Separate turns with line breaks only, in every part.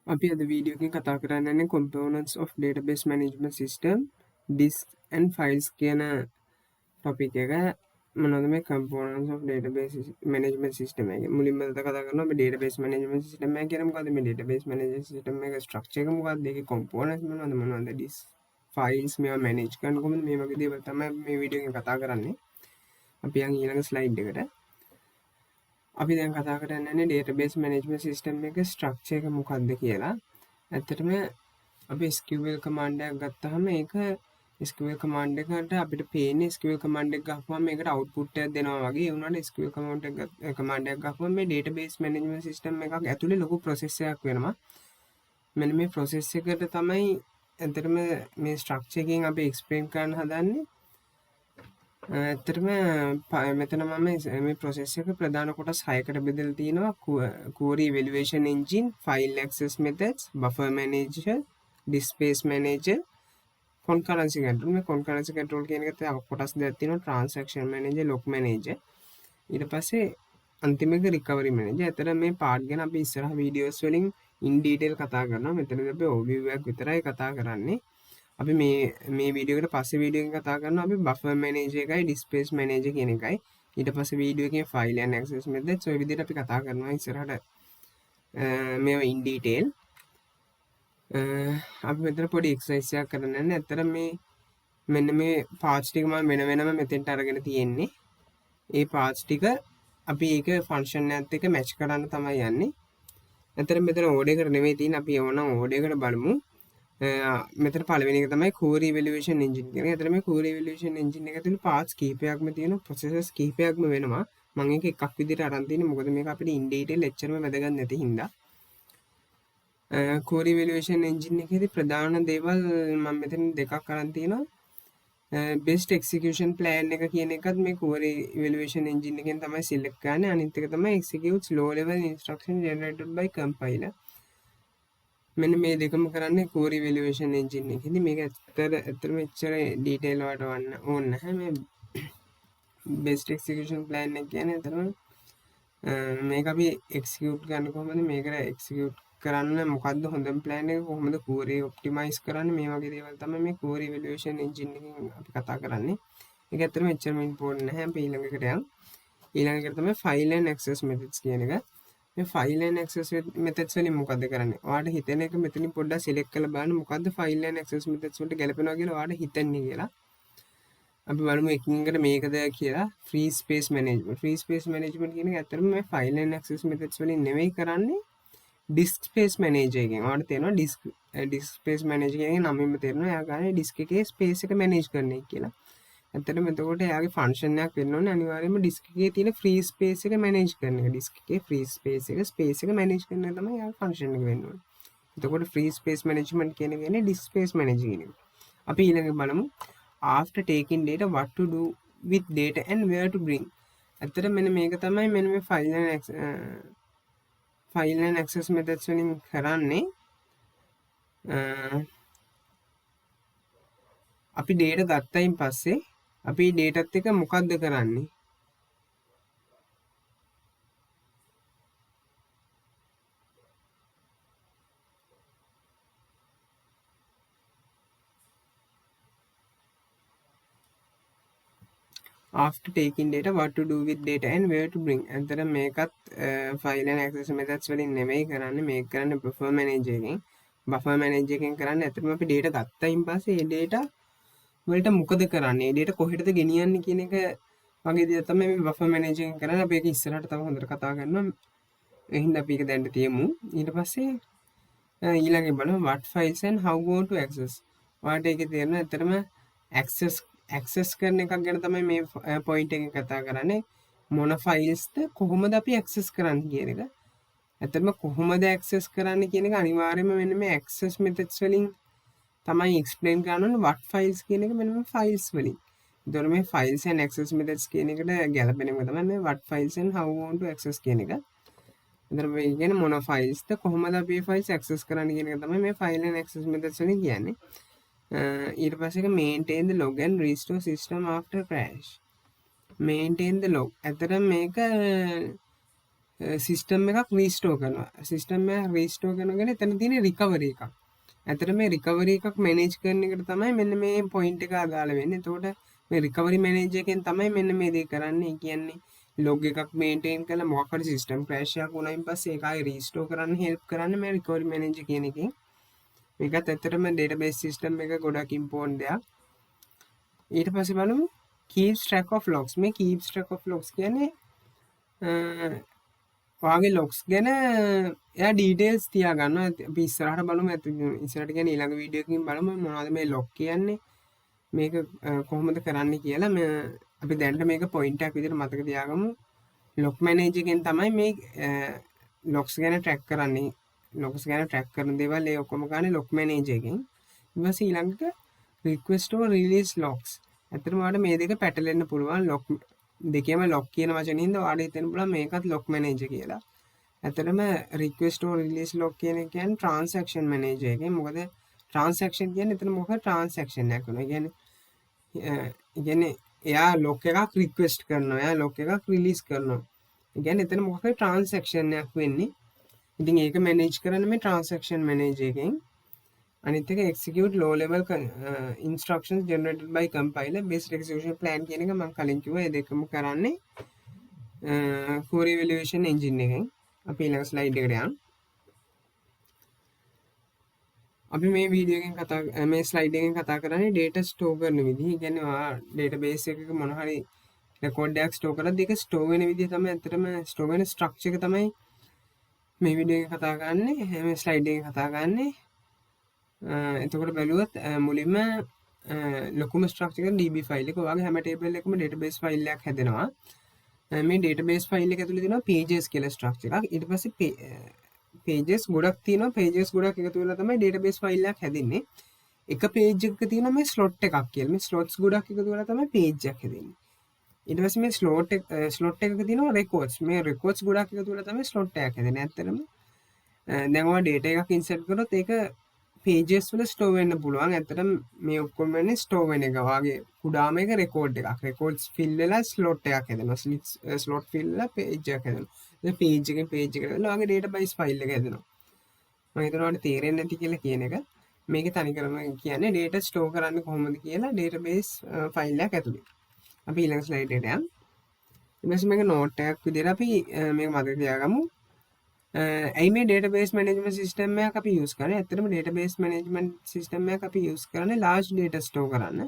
අපි අද වීඩියෝ එකෙන් කතා කරන්නේ components of database management system disk and files කියන topic එක. මොනවද මේ components of database management system එක? මුලින්ම කතා කරනවා මේ database management system එක කියන්නේ මොකද්ද? මේ database management system එක structure එක මොකක්ද? ඒකේ components මොනවද? disk files මේවා manage කරන්න කොහොමද? මේ වගේ දේවල් තමයි මේ වීඩියෝ එකෙන් කතා කරන්නේ. අපි යන් ඊළඟ slide එකට. අපි දැන් කතා කරන්නේ database management system එක structure එක මොකක්ද කියලා. ඇත්තටම අපි SQL command එකක් ගත්තාම ඒක SQL command එකට අපිට පේන්නේ SQL command එක ගහපුවම මේකට output එකක් දෙනවා වගේ. ඒ වුණාට SQL command එකක් ගහපුවම මේ database management system එකක් ඇතුලේ ලොකු process එකක් වෙනවා. මෙන්න මේ process එකට තමයි ඇත්තටම මේ structure එකෙන් අපි explain කරන්න හදන්නේ. ඇත්තටම මෙතන මම මේ process එක ප්‍රධාන කොටස් 6කට බෙදලා තියෙනවා. query evaluation engine, file access methods, buffer manager, disk space manager, concurrency control. මේ concurrency control කියන එකට කොටස් දෙකක් තියෙනවා. transaction manager, log manager. ඊට පස්සේ අන්තිම එක recovery manager. ඇත්තට මේ part ගැන අපි ඉස්සරහ videos වලින් in detail කතා කරනවා. මෙතනදී අපි overview එකක් විතරයි කතා කරන්නේ. අපි මේ වීඩියෝ එකට පස්සේ වීඩියෝ එකකින් කතා කරනවා අපි buffer manager එකයි disk space manager කියන එකයි. ඊට පස්සේ වීඩියෝ එකේ file and access methods ඔය විදිහට අපි කතා කරනවා ඉස්සරහට මේවා in detail. අපි මෙතන පොඩි exercise එකක් කරන්න යන්නේ. ඇත්තට මෙන්න මේ parts ටික මම වෙනම මෙතෙන්ට අරගෙන තියෙන්නේ. ඒ parts ටික අපි ඒක function එකත් එක්ක match කරන්න තමයි යන්නේ. ඇත්තට මෙතන order එකට නෙමෙයි තියෙන්නේ. අපි ඕනනම් order එකට බලමු. මෙතන පළවෙනි එක තමයි query evaluation engine කියන එක. එතන මේ query evaluation engine එක ඇතුළේ parts කීපයක්ම තියෙනවා, processes කීපයක්ම වෙනවා. මම ඒක එකක් විදිහට අරන් තියෙන්නේ මොකද මේක අපිට in detail එච්චරම වැදගත් නැති හින්දා. query evaluation engine එකේදී ප්‍රධාන දේවල් මම මෙතන දෙකක් අරන් තියෙනවා. best execution plan එක කියන එකත් මේ query evaluation engine එකෙන් තමයි select කරන්නේ. අනිත් එක තමයි execute low level instruction generated by compiler. මෙන්න මේ දෙකම කරන්නේ query evaluation engine එකේදී. මේක ඇත්තටම එච්චර detail වලට ඕන නැහැ. මේ best execution plan එක කියන්නේ ඇත්තටම මේක අපි execute කරන්න කොහොමද, මේකට execute කරන්න මොකද්ද හොඳම plan එක, කොහොමද query optimize කරන්නේ, මේ වගේ දේවල් තමයි මේ query evaluation engine එකෙන් අපි කතා කරන්නේ. ඒක ඇත්තටම එච්චරම important නැහැ. අපි ඊළඟ එකට යමු. ඊළඟ එකට තමයි file and access methods කියන එක. මේ file and access methods වලින් මොකද්ද කරන්නේ? ඔයාලට හිතෙන එක මෙතනින් පොඩ්ඩක් select කරලා බලන්න මොකද්ද file and access methods වලට ගැලපෙනවා කියලා ඔයාලට හිතන්නේ කියලා. අපි බලමු එකින් එකට මේකද කියලා. free space management. free space management කියන එක ඇත්තටම මේ file and access methods වලින් නෙවෙයි කරන්නේ. disk space manager එකෙන්. ඔයාලට තේරෙනවා disk space manager එකෙන් නමින්ම තේරෙනවා එයා ගන්නේ disk එකේ space එක manage කරන එක කියලා. ඇත්තටම එතකොට එයාගේ ෆන්ක්ෂන් එකක් වෙන්න ඕනේ අනිවාර්යයෙන්ම ඩිස්ක් එකේ තියෙන ෆ්‍රී ස්පේස් එක මැනේජ් කරන එක. ඩිස්ක් එකේ ෆ්‍රී ස්පේස් එක මැනේජ් කරන එක තමයි එයාගේ ෆන්ක්ෂන් එක වෙන්න ඕනේ. එතකොට ෆ්‍රී ස්පේස් මැනේජ්මන්ට් කියන එක කියන්නේ ඩිස්ක් ස්පේස් මැනේජ් කියන එක. අපි ඊළඟට බලමු after taking data what to do with data and where to bring. ඇත්තට මෙන්න මේක තමයි මෙන්න මේ file and access methods වලින් කරන්නේ. අපි data ගත්තයින් පස්සේ අපි ඩේටාත් එක මොකක්ද කරන්නේ? after taking data what to do with data and where to bring. අතන මේකත් file and access methods වලින් නෙමෙයි කරන්නේ. මේක කරන්නේ buffer manager එකෙන්. buffer manager එකෙන් කරන්නේ ඇත්තටම අපි data ගත්තයින් පස්සේ ඒ data වලට මොකද කරන්නේ? ඒ data කොහෙටද ගෙනියන්නේ කියන එක වගේ දේ තමයි මේ buffer manager එකෙන් කරන්නේ. අපි ඒක ඉස්සරහට තව හොඳට කතා කරනවා. එහෙනම් අපි ඒක දැන් තියමු. ඊට පස්සේ ඊළඟට බලමු what files and how go to access. ඔයාලට ඒකේ තේරෙනවා ඇත්තටම access කරන එකක් ගැන තමයි මේ point එකෙන් කතා කරන්නේ. මොන files ද කොහොමද අපි access කරන්නේ කියන එක. ඇත්තටම කොහොමද access කරන්නේ කියන එක අනිවාර්යයෙන්ම මෙන්න මේ access methods වලින් තමයි explain කරන්න ඕනේ. what files කියන එක මෙන්න මේ files වලින්. එතකොට මේ files and access methods කියන එකට ගැලපෙන එක තමයි මේ what files and how want to access කියන එක. එතකොට මේ කියන්නේ මොන files ද කොහොමද අපි මේ files access කරන්නේ කියන එක තමයි මේ file and access methods වලින් කියන්නේ. ඊට පස්සේ maintain the log and restore system after crash. maintain the log. ඇත්තටම මේක සිස්ටම් එකක් රීස්ටෝර් කරනවා. සිස්ටම් එක රීස්ටෝර් කරනගෙන එතන තියෙන රිකවරි එකක්. ඇත්තට මේ රිකවරි එකක් මැනේජ් කරන එකට තමයි මෙන්න මේ පොයින්ට් එක අදාළ වෙන්නේ. එතකොට මේ රිකවරි මැනේජර් එකෙන් තමයි මෙන්න මේ දේ කරන්නේ. කියන්නේ ලොග් එකක් මේන්ටේන් කරලා මොකක් හරි සිස්ටම් ක්‍රැෂ් එකක් වුණායින් පස්සේ ඒක ආයෙ රීස්ටෝර් කරන්න හෙල්ප් කරන්නේ මේ රිකවරි මැනේජර් කියන එකෙන්. මේකත් ඇත්තටම ඩේටාබේස් සිස්ටම් එක ගොඩක් ඉම්පෝර්ටන්ට් දෙයක්. ඊට පස්සේ බලමු keeps track of logs. මේ keeps track of logs කියන්නේ ඔයාගේ logs ගැන එයා details තියාගන්නවා. අපි ඉස්සරහට බලමු. ඉස්සරහට කියන්නේ ඊළඟ වීඩියෝ එකකින් බලමු මොනවද මේ log කියන්නේ. මේක කොහොමද කරන්නේ කියලා. අපි දැනට මේක පොයින්ට් එකක් විදිහට මතක තියාගමු. log manager එකෙන් තමයි මේ logs ගැන track කරන්නේ. logs ගැන track කරන දේවල් ඒ ඔක්කොම ගන්න log manager එකෙන්. ඊට පස්සේ ඊළඟට request or release logs. ඇත්තටම ඔයාලට මේ දෙක පැටලෙන්න පුළුවන්. log දෙකේම log කියන වචනින්ද ඔයාලට හිතෙන්න පුළුවන් මේකත් log manager කියලා. ඇත්තටම request or release log කියන එක කියන්නේ transaction manager එකෙන්. මොකද transaction කියන්නේ එතන මොකද transaction එකක් වෙනවා. කියන්නේ එයා log එකක් request කරනවා. එයා log එකක් release කරනවා. ඒ කියන්නේ එතන මොකද transaction එකක් වෙන්නේ. ඉතින් ඒක manage කරන්න මේ transaction manager එකෙන්. අනිත් එක execute low level instructions generated by compiler based execution plan කියන එක මම කලින් කිව්වා. ඒ දෙකම කරන්නේ query evaluation engine එකෙන්. අපි ඊළඟ slide එකට යමු. අපි මේ වීඩියෝ එකෙන් මේ slide එකෙන් කතා කරන්නේ data store කරන විදිහ. ඒ කියන්නේ ඔයා database එකක මොන හරි record එකක් store කරද්දී ඒක store වෙන විදිහ තමයි ඇත්තටම store වෙන structure එක තමයි මේ වීඩියෝ එකේ කතා කරන්නේ. මේ slide එකෙන් කතා කරන්නේ එතකොට බැලුවොත් මුලින්ම ලොකුම ස්ට්‍රක්චර් එක DB ෆයිල් එක. ඔයාගේ හැම ටේබල් එකකම database ෆයිල් එකක් හැදෙනවා. මේ database ෆයිල් එක ඇතුලේ තියෙනවා pages කියලා ස්ට්‍රක්චර් එකක්. ඊට පස්සේ pages ගොඩක් තියෙනවා. pages ගොඩක් එකතු වෙලා තමයි database ෆයිල් එකක් හැදෙන්නේ. එක page එකක තියෙනවා මේ slot එකක් කියලා. මේ slots ගොඩක් එකතු වෙලා තමයි page එකක් හැදෙන්නේ. ඊට පස්සේ මේ slot එකක තියෙනවා records. මේ records ගොඩක් එකතු වෙලා තමයි slot එකක් හැදෙන්නේ. ඇත්තටම දැන් ඔයා data එකක් insert කරොත් ඒක pages වල store වෙන්න පුළුවන්. ඇත්තටම මේ ඔක්කොම වෙන්නේ store වෙන එක. වාගේ කුඩාම එක record එකක්. records fill වෙලා slot එකක් හැදෙනවා. slot fill වෙලා page එකක් හැදෙනවා. දැන් page එකෙන් page එකට දාලා වාගේ database file එක හැදෙනවා. මම හිතනවා ඔයාලට තේරෙන්නේ නැති කියලා කියන එක. මේකේ තනිකරම කියන්නේ data store කරන්නේ කොහොමද කියලා database file එකක් ඇතුලේ. අපි ඊළඟ slide එකට යමු. ඊට පස්සේ මේක note එකක් විදිහට අපි මේක මතක තියාගමු. ඇයි මේ database management system එකක් අපි use කරන්නේ? ඇත්තටම database management system එකක් අපි use කරන්නේ large data store කරන්න.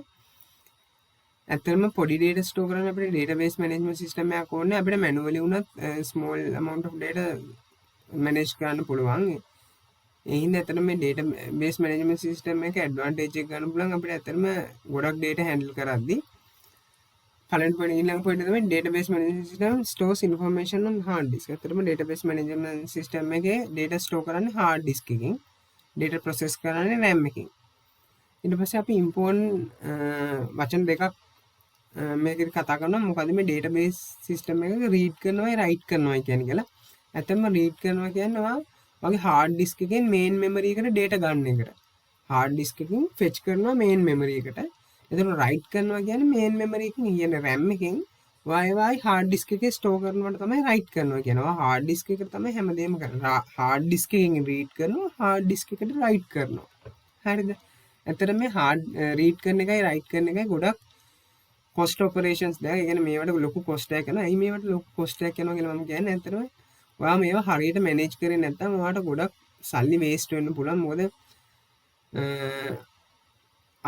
ඇත්තටම පොඩි data store කරන්න අපිට database management system එකක් ඕනේ. අපිට manually වුණත් small amount of data manage කරන්න පුළුවන්. ඒ හින්දා ඇත්තටම මේ database management system එකේ advantage එක ගන්න පුළුවන්. අපිට ඇත්තටම ගොඩක් data handle කරද්දී පළවෙනි පොයින්ට් ඊළඟ පොයින්ට් තමයි database management system stores information on hard disk. ඇත්තටම database management system එකේ data store කරන්නේ hard disk එකකින්. data process කරන්නේ RAM එකකින්. ඊට පස්සේ අපි important වචන දෙකක් මේකෙදි කතා කරනවා. මොකද මේ database system එකක read කරනවා write කරනවා කියන්නේ කියලා. ඇත්තටම read කරනවා කියන්නේ වගේ hard disk එකෙන් main memory එකට data ගන්න එකට. hard disk එකකින් fetch කරනවා main memory එකට. එතකොට write කරනවා කියන්නේ main memory එකකින් කියන්නේ RAM එකකින් වයි hard disk එකේ store කරනවට තමයි write කරනවා කියනවා. hard disk එකට තමයි හැමදේම කරන්නේ. hard disk එකෙන් read කරනවා, hard disk එකට write කරනවා. හරිද? ඇත්තට මේ hard read කරන එකයි write කරන එකයි ගොඩක් cost operations දැන් ඒ කියන්නේ මේවට ලොකු cost එකක් යනවා. ඇයි මේවට ලොකු cost එකක් යනවා කියලා මම කියන්නේ ඇත්තටම ඔයා මේවා හරියට manage කරේ නැත්නම් ඔයාට ගොඩක් සල්ලි waste වෙන්න පුළුවන්. මොකද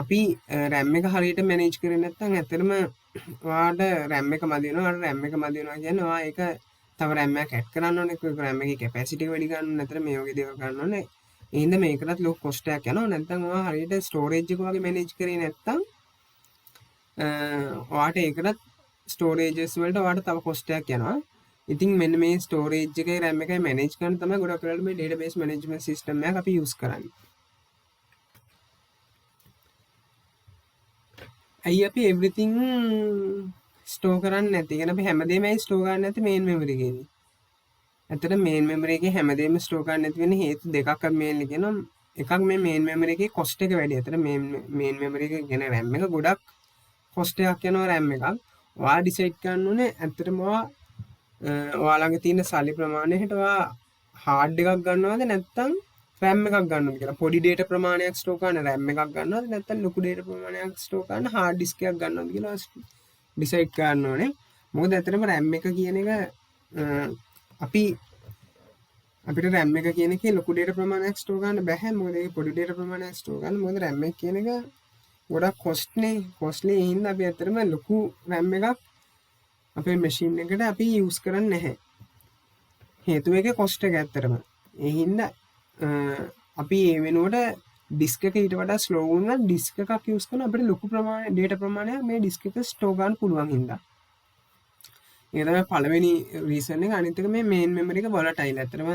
අපි RAM එක හරියට manage කරේ නැත්නම් ඇත්තටම ඔයාට RAM එක මදි වෙනවා. ඔයාට RAM එක මදි වෙනවා කියන්නේ ඔයා ඒක තව RAM එකක් add කරන්න ඕනේ. ඒක RAM එකේ capacity එක වැඩි කරන්න නැත්නම් මේ වගේ දේවල් කරන්න ඕනේ. ඒ හින්දා මේකටත් ලොකු cost එකක් යනවා. නැත්නම් ඔයා හරියට storage එක වගේ manage කරේ නැත්නම් ඔයාට ඒකටත් storages වලට ඔයාට තව cost එකක් යනවා. ඉතින් මෙන්න මේ storage එකයි RAM එකයි manage කරන්න තමයි ගොඩක් වෙලාවට මේ database management system එකක් අපි use කරන්නේ. ඇයි අපි everything store කරන්නේ නැති? කියන්නේ අපි හැමදේම store කරන්නේ නැති main memory එකේදී. ඇත්තට main memory එකේ හැමදේම store කරන්නේ නැති වෙන හේතු දෙකක් අපි mainly කියනවා. එකක් මේ main memory එකේ cost එක වැඩි. ඇත්තට main memory එක කියන RAM එක ගොඩක් cost එකක් යනවා RAM එකක්. ඔයා decide කරන්න ඕනේ ඇත්තටම ඔයා ඔයාලගේ තියෙන සල්ලි ප්‍රමාණයට ඔයා හાર્ඩ් එකක් ගන්නවද නැත්නම් RAM එකක් ගන්නවද කියලා. පොඩි data ප්‍රමාණයක් ස්ටෝර් කරන RAM එකක් ගන්නවද නැත්නම් ලොකු data ප්‍රමාණයක් ස්ටෝර් කරන hard disk එකක් ගන්නවද කියලා ඩිසයිඩ් කරන්න ඕනේ. මොකද ඇත්තටම RAM එක කියන එක අපිට RAM එක කියන එකේ ලොකු data ප්‍රමාණයක් ස්ටෝර් කරන්න බෑ. මොකද ඒක පොඩි data ප්‍රමාණයක් ස්ටෝර් කරන්න. මොකද RAM එක කියන එක ගොඩක් කොස්ට්ලි ඒ හින්දා අපි ඇත්තටම ලොකු RAM එකක් අපේ මැෂින් එකට අපි යූස් කරන්නේ නැහැ. හේතුව ඒකේ කොස්ට් එක ඇත්තටම. ඒ හින්දා අපි ඒ වෙනුවට ඩිස්ක් එක ඊට වඩා ස්ලෝ වුණා ඩිස්ක් එකක් යූස් කරන අපිට ලොකු ප්‍රමාණයක් data ප්‍රමාණයක් මේ ඩිස්ක් එක ස්ටෝර් ගන්න පුළුවන් හින්දා. ඒක තමයි පළවෙනි රීසන් එක. අනිත් එක මේ මේන් මෙමරි එක වොලටයිල්. ඇත්තටම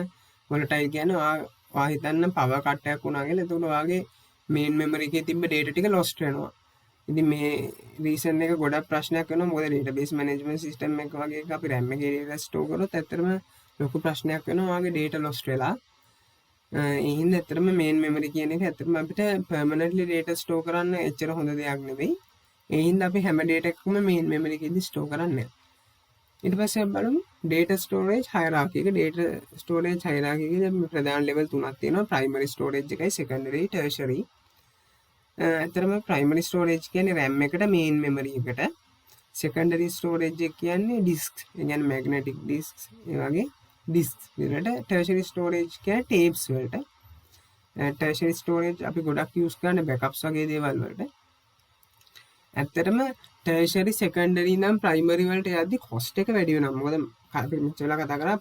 වොලටයිල් කියන්නේ ඔයා හිතන්න පවර් කට් එකක් වුණා කියලා. එතකොට ඔයාගේ මේන් මෙමරි එකේ තිබ්බ data ටික lost වෙනවා. ඉතින් මේ රීසන් එක ගොඩක් ප්‍රශ්නයක් වෙනවා. මොකද database management system එක වගේ එක අපි RAM එකේ data store කරොත් ඇත්තටම ලොකු ප්‍රශ්නයක් වෙනවා. ඔයාගේ data lost වෙලා. ඒ හින්දා ඇත්තටම මේන් මෙමරි කියන එක ඇත්තටම අපිට permanently data store කරන්න එච්චර හොඳ දෙයක් නෙවෙයි. ඒ හින්දා අපි හැම data එකක්ම මේන් මෙමරි එකේදී store කරන්නේ. ඊට පස්සේ බලමු data storage hierarchy එක. data storage hierarchy එකේ ප්‍රධාන level තුනක් තියෙනවා. primary storage එකයි secondary tertiary. ඇත්තටම primary storage කියන්නේ RAM එකට main memory එකට. secondary storage එක කියන්නේ disk. ඒ කියන්නේ magnetic disks ඒ වගේ disks වලට. tertiary storage කියන්නේ tapes වලට. tertiary storage අපි ගොඩක් use කරන්නේ backups වගේ දේවල් වලට. ඇත්තටම tertiary secondary නම් primary වලට යද්දි cost එක වැඩි වෙනවා. මොකද අපි මෙච්චර කතා කරා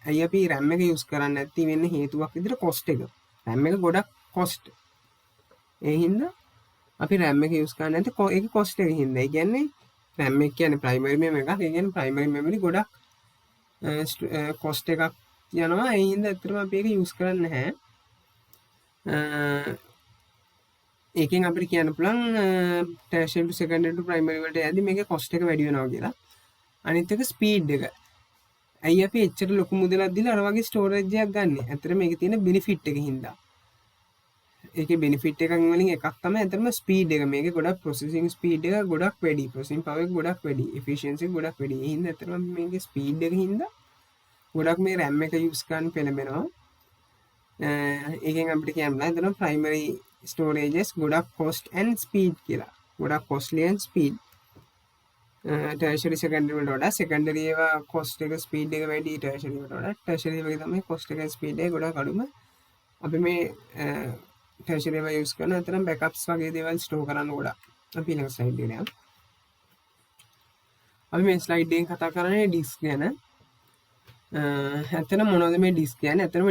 ඇයි අපි RAM එක use කරන්නේ නැති වෙන්නේ හේතුවක් විදිහට cost එක. RAM එක ගොඩක් cost. ඒ හින්දා අපි RAM එක use කරන්නේ නැති ඒක cost එක හින්දා. ඒ කියන්නේ RAM එක කියන්නේ primary memory එකක්. ඒ කියන්නේ primary memory ගොඩක් cost එකක් යනවා. ඒ හින්දා ඇත්තටම අපි ඒක use කරන්නේ නැහැ. ඒකෙන් අපිට කියන්න පුළුවන් tertiary to secondary to primary වලට යද්දි මේකේ cost එක වැඩි වෙනවා කියලා. අනිත් එක speed එක. ඇයි අපි එච්චර ලොකු මුදලක් දීලා අර වගේ storage එකක් ගන්නෙ? ඇත්තටම මේකේ තියෙන benefit එක හින්දා. ඒකේ benefit එකක් වලින් එකක් තමයි ඇත්තටම speed එක. මේකේ ගොඩක් processing speed එක ගොඩක් වැඩි. processing power එක ගොඩක් වැඩි. efficiency එක ගොඩක් වැඩි. ඒ හින්දා ඇත්තටම මේකේ speed එක හින්දා ගොඩක් මේ RAM එක use කරන්න පෙළඹෙනවා. ඒකෙන් අපිට කියන්න බෑ ඇත්තටම primary storages ගොඩක් cost and speed කියලා. ගොඩක් costly and speed. tertiary secondary වලට වඩා secondary ඒවා cost එක speed එක වැඩි tertiary වලට වඩා. tertiary වගේ තමයි cost එක speed එක ගොඩක් අඩුම. අපි මේ tertiary ඒවා use කරන අතරම backups වගේ දේවල් store කරන්න ගොඩක්. අපි ඊළඟ slide එකට යමු. අපි මේ slide එකෙන් කතා කරන්නේ disk ගැන. ඇත්තටම මොනවද මේ disk කියන්නේ? ඇත්තටම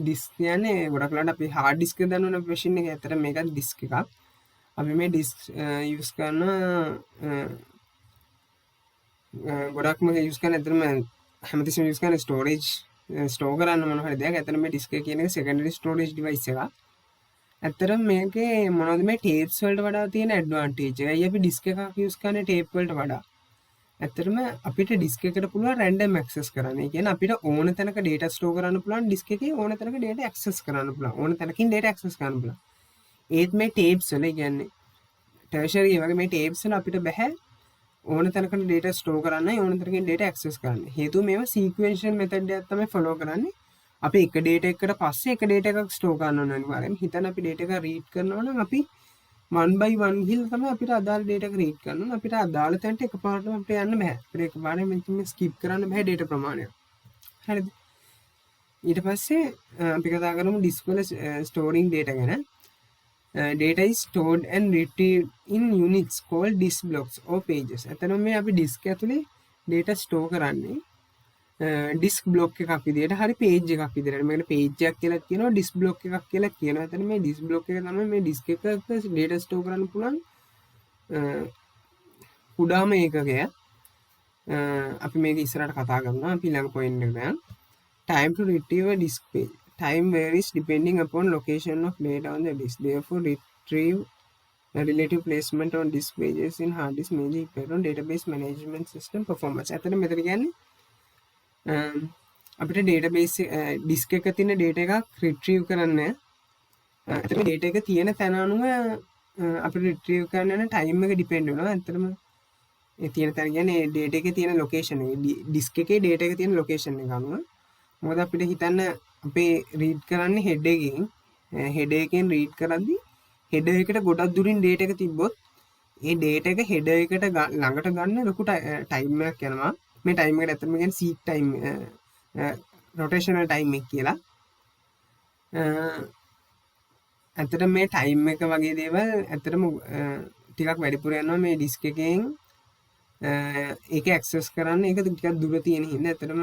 disk කියන්නේ ගොඩක් වෙලාවට අපි hard disk එක දාන machine එකේ ඇත්තටම මේක disk එකක්. අපි මේ disk use කරන ගොඩක්ම use කරන ඇත්තටම හැමතිස්සෙම use කරන storage store කරන්න මොන හරි දෙයක්. ඇත්තටම මේ disk එක කියන එක secondary storage device එකක්. ඇත්තටම මේකේ මොනවද මේ tapes වලට වඩා තියෙන advantage එක. අපි disk එකක් use කරන්නේ tape වලට වඩා. ඇත්තටම අපිට disk එකට පුළුවන් random access කරන්න. ඒ කියන්නේ අපිට ඕන තැනක data store කරන්න පුළුවන් disk එකේ ඕන තැනක data access කරන්න පුළුවන්. ඕන තැනකින් data access කරන්න පුළුවන්. ඒත් මේ tapes වල කියන්නේ tertiary වගේ මේ tapes වල අපිට බෑ ඕන තැනකට data store කරන්නයි ඕන තැනකින් data access කරන්න. හේතුව මේවා sequential method එකක් තමයි follow කරන්නේ. අපි එක data එකකට පස්සේ එක data එකක් store කරන්න ඕන අනිවාර්යෙන්. හිතන්න අපි data එක read කරනවා නම් අපි one by one ගිහලා තමයි අපිට අදාළ data එක read කරන්න ඕන. අපිට අදාළ තැනට එකපාරටම අපිට යන්න බෑ. අපිට එකපාරටම මෙතන skip කරන්න බෑ data ප්‍රමාණය. හරිද? ඊට පස්සේ අපි කතා කරමු disk වල storing data ගැන. Data is stored and retrieved in units called disk blocks or pages. එතන මේ අපි disk ඇතුලේ data store කරන්නේ disk block එකක් විදියට හරි page එකක් විදියට. මේකට page එකක් කියලා කියනවා disk block එකක් කියලා කියනවා. එතන මේ disk block එක තමයි මේ disk එකක data store කරන්න පුළුවන් කුඩාම ඒකකය. අපි මේක ඉස්සරහට කතා කරනවා. අපි ඊළඟ point එකට යමු. Time to retrieve a disk page. Time varies depending upon location of data on the disk. Therefore, retrieve relative placement on disk pages in hard disk mainly depend on database management system performance. ඇත්තට මෙතන කියන්නේ අපිට database disk එකක තියෙන data එකක් retrieve කරන්න. ඇත්තට data එක තියෙන තැන අනුව අපිට retrieve කරන්න යන time එක depend වෙනවා. ඇත්තටම ඒ තියෙන තැන කියන්නේ data එකේ තියෙන location එක disk එකේ data එක තියෙන location එක අනුව. මොකද අපිට හිතන්න අපේ read කරන්නේ head එකකින් head එකෙන් read කරද්දී head එකට ගොඩක් දුරින් data එක තිබ්බොත් ඒ data එක head එකට ළඟට ගන්න ලොකු time එකක් යනවා. මේ time එකට ඇත්තටම කියන්නේ seek time rotational time එක කියලා. ඇත්තටම මේ time එක වගේ දේවල් ඇත්තටම ටිකක් වැඩිපුර යනවා මේ disk එකෙන් ඒක access කරන්න. ඒක ටිකක් දුර තියෙන හින්දා ඇත්තටම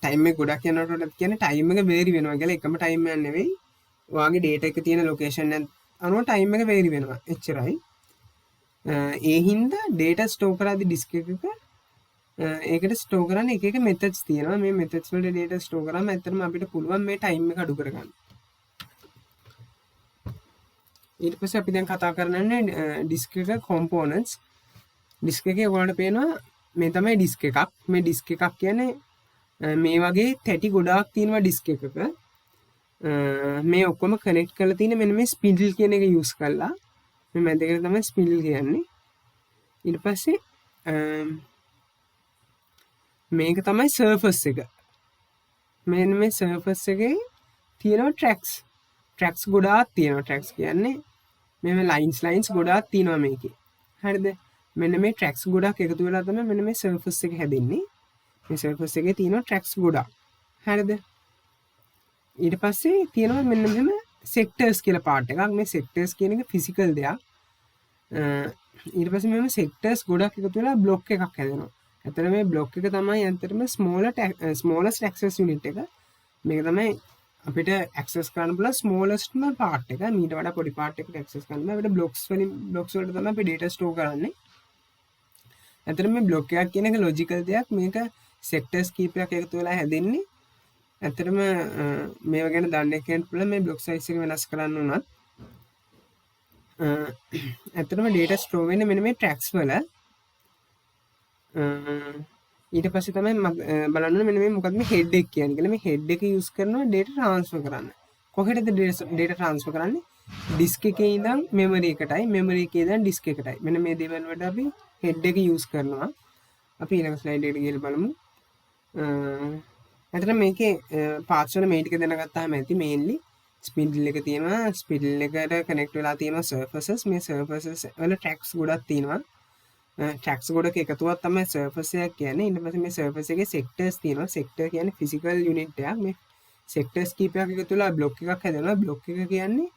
time එක ගොඩක් යනකොට කියන්නේ time එක vary වෙනවා කියලා. එකම time එකක් නෙවෙයි. ඔයාගේ data එක තියෙන location එක අනුව time එක vary වෙනවා. එච්චරයි. ඒ හින්දා data store කරද්දී disk එකක ඒකට store කරන්න එක එක methods තියෙනවා. මේ methods වලට data store කරාම ඇත්තටම අපිට පුළුවන් මේ time එක අඩු කරගන්න. ඊට පස්සේ අපි දැන් කතා කරන්නේ disk එක components. disk එකේ ඔයාලට පේනවා මේ තමයි disk එකක්. මේ disk එකක් කියන්නේ මේ වගේ තැටි ගොඩාක් තියෙනවා disk එකක. මේ ඔක්කොම connect කරලා තියෙන මෙන්න මේ spindle කියන එක use කරලා. මේ මැද එකට තමයි spindle කියන්නේ. ඊට පස්සේ මේක තමයි surface එක. මෙන්න මේ surface එකේ තියෙනවා tracks ගොඩාක් තියෙනවා. tracks කියන්නේ මේ lines ගොඩාක් තියෙනවා මේකේ. හරිද? මෙන්න මේ tracks ගොඩක් එකතු වෙලා තමයි මෙන්න මේ surface එක හැදෙන්නේ. මේ surface එකේ තියෙනවා tracks ගොඩක්. හරිද? ඊට පස්සේ තියෙනවා මෙන්න මෙහෙම sectors කියලා part එකක්. මේ sectors කියන එක physical දෙයක්. ඊට පස්සේ මෙන්න sectors ගොඩක් එකතු වෙලා block එකක් හැදෙනවා. ඇත්තට මේ block එක තමයි ඇත්තටම smallest access unit එක. මේක තමයි අපිට access කරන්න පුළුවන් smallest part එක. මීට වඩා පොඩි part එකකට access කරන්න බෑ. අපිට blocks වලට තමයි අපි data store කරන්නේ. ඇත්තට මේ block එකක් කියන එක logical දෙයක්. මේක sectors කීපයක් එකතු වෙලා හැදෙන්නේ. ඇත්තටම මේව ගැන දන්නේ කියන්න පුළුවන් මේ block size එක වෙනස් කරන්න උනත්. ඇත්තටම data store වෙන්නේ මෙන්න මේ tracks වල. ඊට පස්සේ තමයි බලන්න මෙන්න මේ මොකක්ද මේ head එක කියන්නේ කියලා. මේ head එක use කරනවා data transfer කරන්න. කොහෙටද data transfer කරන්නේ? disk එකේ ඉඳන් memory එකටයි, memory එකේ ඉඳන් disk එකටයි. මෙන්න මේ දේවල් වලට අපි head එක use කරනවා. අපි ඊළඟ slide එකට ගිහලා බලමු. ඇත්තට මේකේ parts වල මේ ටික දැනගත්තාම ඇති mainly spindle එක තියෙනවා. spindle එකට connect වෙලා තියෙනවා surfaces. මේ surfaces වල tracks ගොඩක් තියෙනවා. tracks ගොඩක එකතුවක් තමයි surface එක කියන්නේ. ඊට පස්සේ මේ surface එකේ sectors තියෙනවා. sector කියන්නේ physical unit එකක්. මේ sectors කීපයක් එකතු වෙලා block එකක් හැදෙනවා. block එක කියන්නේ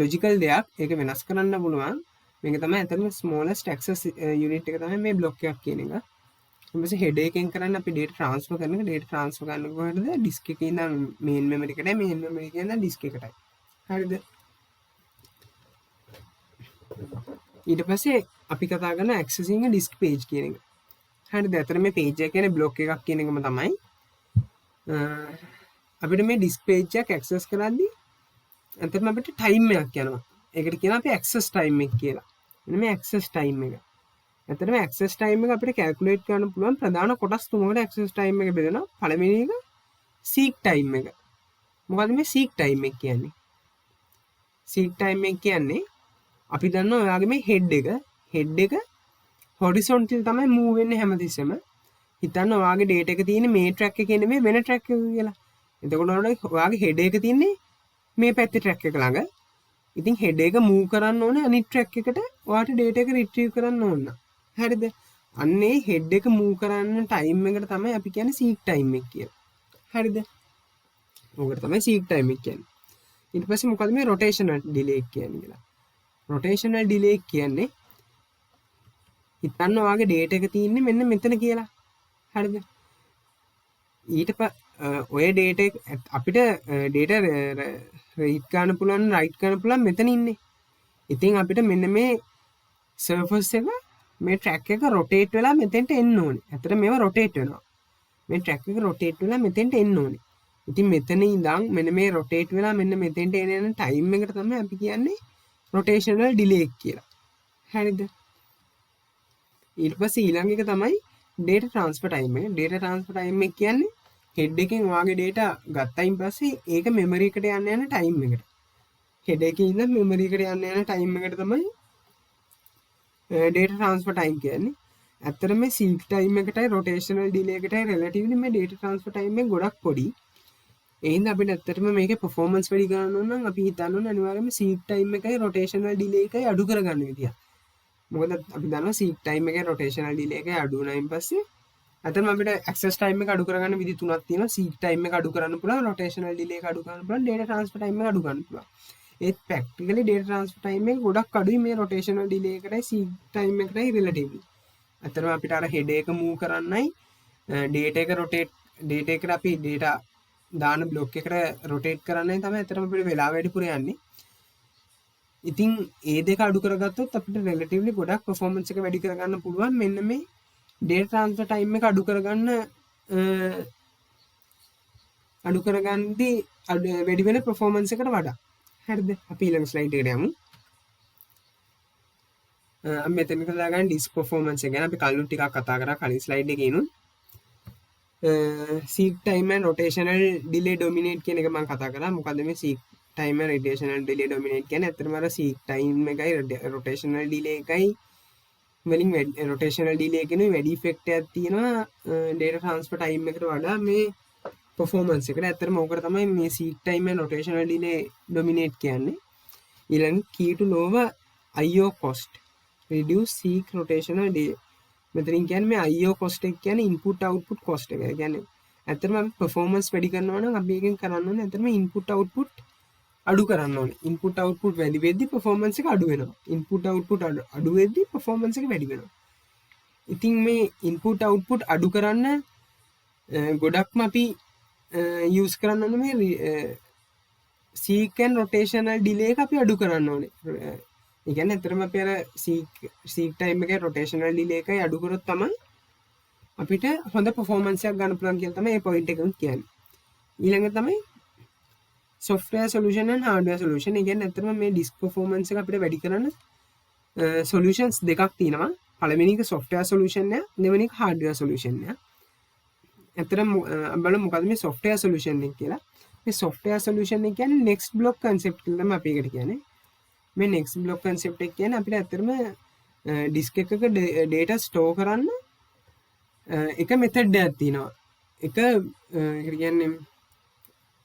logical දෙයක්. ඒක වෙනස් කරන්න පුළුවන්. මේක තමයි අතරම smallest access unit එක තමයි මේ block එකක් කියන එක. ඊට පස්සේ head එකෙන් කරන්නේ අපි data transfer කරන එක. data transfer කරන්න කොහෙද? disk එකේ ඉඳන් main memory එකට, main memory එකේ ඉඳන් disk එකටයි. හරිද? ඊට පස්සේ අපි කතා කරන accessing a disk page කියන එක. හරිද? අතන මේ page එක කියන්නේ block එකක් කියන එකම තමයි. අපිට මේ disk page එක access කරද්දී අතන අපිට time එකක් යනවා. ඒකට කියනවා අපි access time එක කියලා. මෙන්න මේ access time එක. අතන මේ access time එක අපිට calculate කරන්න පුළුවන් ප්‍රධාන කොටස් තුනකට access time එක බෙදෙනවා. පළවෙනි එක seek time එක. මොකද්ද මේ seek time එක කියන්නේ? seek time එක කියන්නේ අපි දන්නවා ඔයාගේ මේ head එක horizontal තමයි move වෙන්නේ හැමතිස්සෙම. හිතන්න ඔයාගේ data එක තියෙන්නේ මේ track එකේ නෙමෙයි වෙන track එකක කියලා. එතකොට ඔයාගේ head එක තියෙන්නේ මේ පැත්තේ track එක ළඟ. ඉතින් head එක move කරන්න ඕනේ අනිත් track එකට ඔයාට data එක retrieve කරන්න ඕන. හරිද? අන්නේ head එක move කරන්න time එකට තමයි අපි කියන්නේ seek time එක කියලා. හරිද? ඕකට තමයි seek time එක කියන්නේ. ඊට පස්සේ මොකද මේ rotational delay කියන්නේ කියලා. rotational delay කියන්නේ හිතන්න ඔයාගේ data එක තියෙන්නේ මෙන්න මෙතන කියලා. හරිද? ඔය data අපිට data read කරන්න පුළුවන් write කරන්න පුළුවන් මෙතන ඉන්නේ. ඉතින් අපිට මෙන්න මේ surface එක මේ track එක rotate වෙලා මෙතෙන්ට එන්න ඕනේ. ඇත්තට මේවා rotate වෙනවා. මේ track එක rotate වෙලා මෙතෙන්ට එන්න ඕනේ. ඉතින් මෙතන ඉඳන් මෙන්න මේ rotate වෙලා මෙන්න මෙතෙන්ට එන time එකට තමයි අපි කියන්නේ rotational delay කියලා. හරිද? ඊට පස්සේ ඊළඟ එක තමයි data transfer time එක. data transfer time එක කියන්නේ head එකෙන් ඔයාගේ data ගත්තයින් පස්සේ ඒක memory එකට යන්න time එකට. head එකේ ඉඳන් memory එකට යන්න time එකට තමයි data transfer time කියන්නේ ඇත්තටම මේ seek time එකටයි rotational delay එකටයි relatively මේ data transfer time එක ගොඩක් පොඩි. ඒ හින්දා අපිට ඇත්තටම මේකේ performance වැඩි කරන්න ඕන නම් අපි හිතන්න ඕනේ අනිවාර්යයෙන්ම seek time එකයි rotational delay එකයි අඩු කරගන්න විදිය. මොකද අපි දන්නවා seek time එකයි rotational delay එකයි අඩු වුණායින් පස්සේ අතන අපිට access time එක අඩු කරගන්න විදි තුනක් තියෙනවා. seek time එක අඩු කරන්න පුළුවන්, rotational delay එක අඩු කරන්න පුළුවන්, data transfer time එක අඩු කරන්න පුළුවන්. ඒත් practically data transfer time එක ගොඩක් අඩුයි මේ rotational delay එකටයි seek time එකටයි relatively. අතරම අපිට අර head එක move කරන්නයි data එක rotate data එකට අපි data දාන block එකට rotate කරන්නයි තමයි අතරම අපිට වෙලා වැඩිපුර යන්නේ. ඉතින් ඒ දෙක අඩු කරගත්තොත් අපිට relatively ගොඩක් performance එක වැඩි කරගන්න පුළුවන්. මෙන්න මේ data transfer time එක අඩු කරගන්නදී වැඩි වෙන performance එකට වඩා. හරිද? අපි ඊළඟ slide එකට යමු. මෙතන කතා කරන්නේ disk performance එක ගැන. අපි කලින් ටිකක් කතා කරා කලින් slide එකේ ඉනුත්. seek time and rotational delay dominate කියන එක මම කතා කරා. මොකද මේ seek time and rotational delay dominate කියන්නේ ඇත්තටම අර seek time එකයි rotational delay එකයි වලින් rotational delay එකේ වැඩි effect එකක් තියෙනවා data transfer time එකට වඩා මේ performance එකට. ඇත්තටම ඕකට තමයි මේ seek time and rotational delay dominate කියන්නේ. ඊළඟ key to lower IO cost reduce seek rotational delay. මෙතනින් කියන්නේ මේ IO cost එක කියන්නේ input output cost එක. ඒ කියන්නේ ඇත්තටම අපි performance වැඩි කරනවා නම් අපි එකෙන් කරන්න ඕනේ ඇත්තටම input output අඩු කරන්න ඕනේ. input output වැඩි වෙද්දි performance එක අඩු වෙනවා. input output අඩු වෙද්දි performance එක වැඩි වෙනවා. ඉතින් මේ input output අඩු කරන්න ගොඩක්ම අපි use කරන්න ඕනේ මේ seek and rotational delay එක අපි අඩු කරන්න ඕනේ. ඒ කියන්නේ ඇත්තටම අපි අර seek time එකේ rotational delay එකයි අඩු කරොත් තමයි අපිට හොඳ performance එකක් ගන්න පුළුවන් කියලා තමයි මේ point එක කියන්නේ. ඊළඟ තමයි software solution and hardware solution. ඒ කියන්නේ ඇත්තටම මේ disk performance එක අපිට වැඩි කරන්න solutions දෙකක් තියෙනවා. පළවෙනි එක software solution එක, දෙවෙනි එක hardware solution එක. ඇත්තටම බලමු මොකද්ද මේ software solution එක කියලා. මේ software solution එක කියන්නේ next block concept කියලා තමයි අපි ඒකට කියන්නේ. මේ next block concept එක කියන්නේ අපිට ඇත්තටම disk එකක data store කරන්න එක method එකක් තියෙනවා. එක කියන්නේ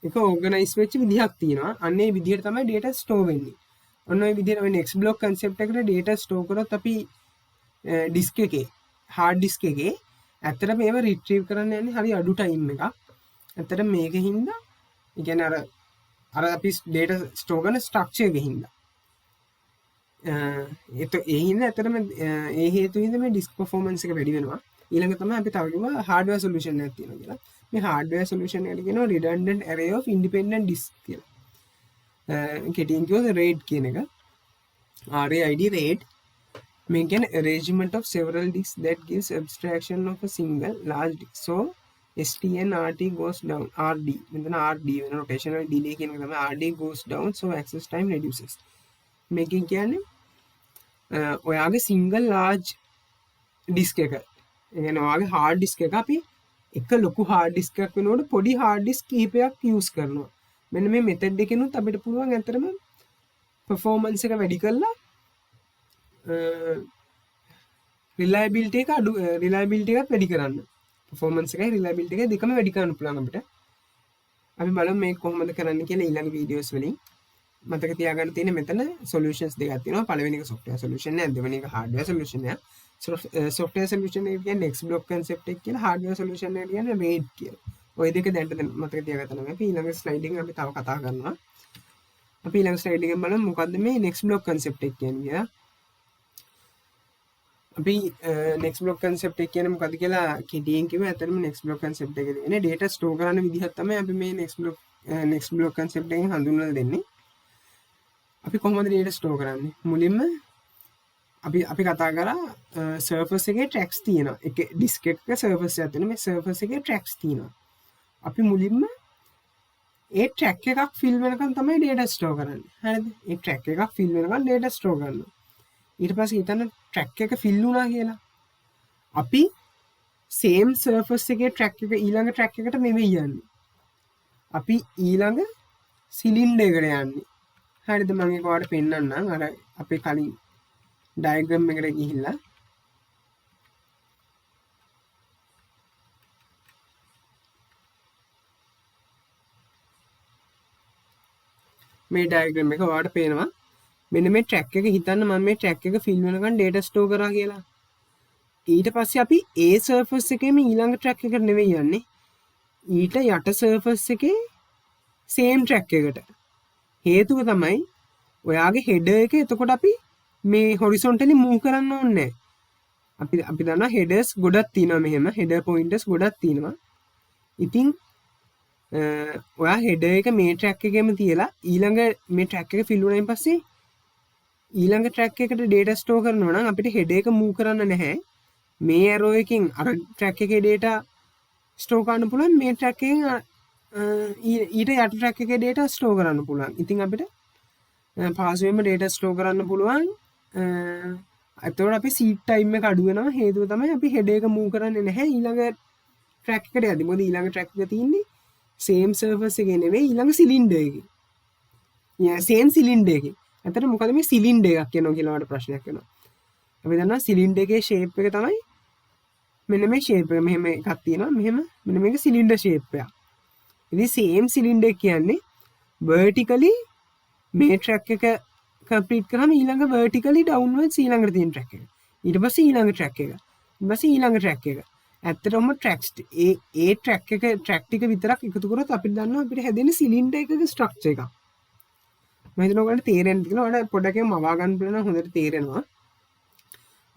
එක organize වෙච්ච විදිහක් තියෙනවා. අන්න ඒ විදිහට තමයි data store වෙන්නේ. ඔන්න ඔය විදිහට ඔය next block concept එකට data store කරොත් අපි disk එකේ hard disk එකේ ඇත්තටම මේව retrieve කරන්න යන්නේ හරි අඩු time එකක්. ඇත්තටම මේකෙන් හින්දා ඒ කියන්නේ අර අපි data store කරන structure එකෙන් හින්දා ඒ හින්දා ඇත්තටම ඒ හේතු හින්දා මේ disk performance එක වැඩි වෙනවා. ඊළඟ තමයි අපි තව කිව්වා hardware solution එකක් තියෙනවා කියලා. මේ hardware solution එකට කියනවා redundant array of independent disk කියලා. කෙටියෙන් කිව්වොත් RAID කියන එක. RAID RAID මේ කියන්නේ arrangement of several disks that gives abstraction of a single large disk. So ST and RT goes down. RD මෙතන RD වෙන rotational delay කියන එක තමයි RD goes down so access time reduces. මේකෙන් කියන්නේ ඔයාගේ single large disk එක. ඒ කියන්නේ ඔයාගේ hard disk එක අපි එක ලොකු hard disk එකක් වෙනකොට පොඩි hard disk කිහිපයක් use කරනවා. මෙන්න මේ method එකෙනුත් අපිට පුළුවන් අතරම performance එක වැඩි කරලා reliability එක එකත් වැඩි කරන්න. performance එකයි reliability එකයි දෙකම වැඩි කරන්න පුළුවන් අපිට. අපි බලමු මේක කොහොමද කරන්න කියලා ඊළඟ videos වලින්. මතක තියාගන්න තියෙන්නේ මෙතන solutions දෙකක් තියෙනවා. පළවෙනි එක software solution එක, දෙවෙනි එක hardware solution එක. software solution එක කියන්නේ next block concept එක කියලා, hardware solution එක කියන්නේ RAID කියලා. ওই දෙක දැන් මතක තියාගන්න නම් අපි ඊළඟ slide එකෙන් අපි තව කතා කරනවා. අපි ඊළඟ slide එකෙන් බලමු මොකද්ද මේ next block concept එක කියන්නේ. අපි next block concept එක කියන්නේ මොකද්ද කියලා කෙටියෙන් කිව්ව. ඇත්තටම next block concept එකේ තියෙන data store කරන විදිහක් තමයි අපි මේ next block concept එකෙන් හඳුන්වලා දෙන්නේ. අපි කොහොමද data store කරන්නේ? මුලින්ම අපි කතා කරා surface එකේ tracks තියෙනවා. එක disk එකක surface එකක් තියෙනවා. මේ surface එකේ tracks තියෙනවා. අපි මුලින්ම ඒ track එකක් fill වෙනකන් තමයි data store කරන්නේ. හරිද? ඒ track එකක් fill වෙනකන් data store කරනවා. ඊට පස්සේ හිතන්න track එක fill වුණා කියලා. අපි same surface එකේ track එක ඊළඟ track එකට නෙවෙයි යන්නේ. අපි ඊළඟ cylinder එකට යන්නේ. හරිද? මම ඒක ඔයාලට පෙන්නන්නම්. අර අපේ කලින් ඩයග්‍රෑම් එකට ගිහිල්ලා මේ ඩයග්‍රෑම් එක ඔයාලට පේනවා. මෙන්න මේ ට්‍රැක් එක හිතන්න මම මේ ට්‍රැක් එක ෆිල් වෙනකන් data store කරා කියලා. ඊට පස්සේ අපි ඒ සර්ෆස් එකේම ඊළඟ ට්‍රැක් එකට නෙවෙයි යන්නේ. ඊට යට සර්ෆස් එකේ සේම් ට්‍රැක් එකට. හේතුව තමයි ඔයාගේ හෙඩර් එක එතකොට අපි මේ හොරිසොන්ටලි මූව් කරන්න ඕනේ නැහැ. අපි දන්නවා හෙඩර්ස් ගොඩක් තියෙනවා මෙහෙම හෙඩර් පොයින්ටර්ස් ගොඩක් තියෙනවා. ඉතින් ඔයා හෙඩර් එක මේ ට්‍රැක් එකේම තියලා ඊළඟ මේ ට්‍රැක් එක ෆිල් වුණායින් පස්සේ ඊළඟ ට්‍රැක් එකට data store කරනවා නම් අපිට හෙඩර් එක move කරන්න නැහැ. මේ arrow එකකින් අර ට්‍රැක් එකේ data store කරන්න පුළුවන්. මේ ට්‍රැක් එකෙන් ඊට යට ට්‍රැක් එකේ data store කරන්න පුළුවන්. ඉතින් අපිට පාසුවෙන්ම data store කරන්න පුළුවන්. එතකොට අපි seed time එක අඩු වෙනවා. හේතුව තමයි අපි header එක move කරන්නේ නැහැ ඊළඟ track එකට යද්දි. මොකද ඊළඟ track එක තියෙන්නේ same surface එකේ නෙවෙයි ඊළඟ cylinder එකේ. same cylinder එකේ. අතට මොකද මේ cylinder එකක් කියනවා කියලා වඩ ප්‍රශ්නයක් වෙනවා. අපි දන්නවා cylinder එකේ shape එක තමයි මෙන්න මේ shape එක. මෙහෙම එකක් තියෙනවා. මෙන්න මේක cylinder shape එකක්. ඉතින් same cylinder කියන්නේ vertically මේ track එක complete කරාම ඊළඟ vertically downwards ඊළඟට තියෙන track එක. ඊට පස්සේ ඊළඟ track එක. ඊට පස්සේ ඊළඟ track එක. ඇත්තටම tracks ඒ track ටික විතරක් එකතු කරොත් අපිට දන්නවා අපිට හැදෙන cylinder එකක structure එකක්. මම හිතනවා ඔයාලට තේරෙන්න කියලා. ඔයාලට පොඩ්ඩක් මවා ගන්න පුළුවන් හොඳට තේරෙනවා.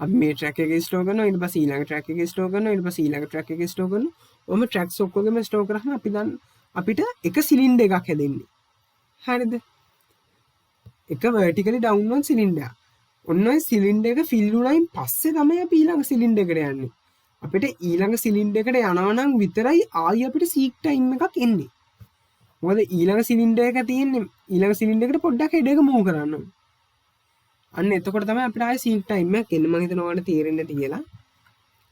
අපි මේ track එකේ store කරනවා ඊට පස්සේ ඊළඟ track එකේ store කරනවා ඊට පස්සේ ඊළඟ track එකේ store කරනවා. ඔහොම tracks ඔක්කොගෙම store කරාම අපිට එක cylinder එකක් හැදෙන්නේ. හරිද? එක vertically downward cylinder. ඔන්න ඔය cylinder එක fill වුණායින් පස්සේ තමයි අපි ඊළඟ cylinder එකට යන්නේ. අපිට ඊළඟ cylinder එකට යනවා නම් විතරයි ආයි අපිට seek time එකක් එන්නේ. මොකද ඊළඟ cylinder එක තියෙන්නේ ඊළඟ cylinder එකට පොඩ්ඩක් head එක move කරන්න ඕනේ. අන්න එතකොට තමයි අපිට ආයි seek time එකක් එන්නේ. මම හිතනවා ඔයාලට තේරෙන්න ඇති කියලා.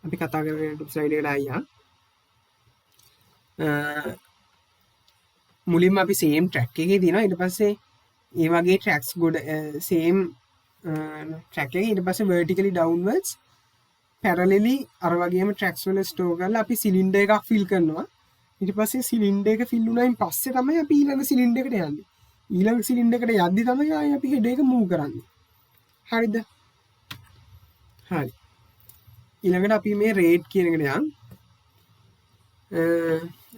අපි කතා කරගෙන YouTube slide එකට ආයියා. මුලින්ම අපි same track එකේ තියෙනවා. ඊට පස්සේ ඒ වගේ tracks ගොඩ same track එකේ ඊට පස්සේ vertically downwards parallelly අර වගේම tracks වල store කරලා අපි cylinder එකක් fill කරනවා. ඊට පස්සේ cylinder එක fill වුණායින් පස්සේ තමයි අපි ඊළඟ cylinder එකට යන්නේ. ඊළඟ cylinder එකට යද්දි තමයි ආයේ අපි head එක move කරන්නේ. හරිද? හරි. ඊළඟට අපි මේ rate කියන එකට යන්.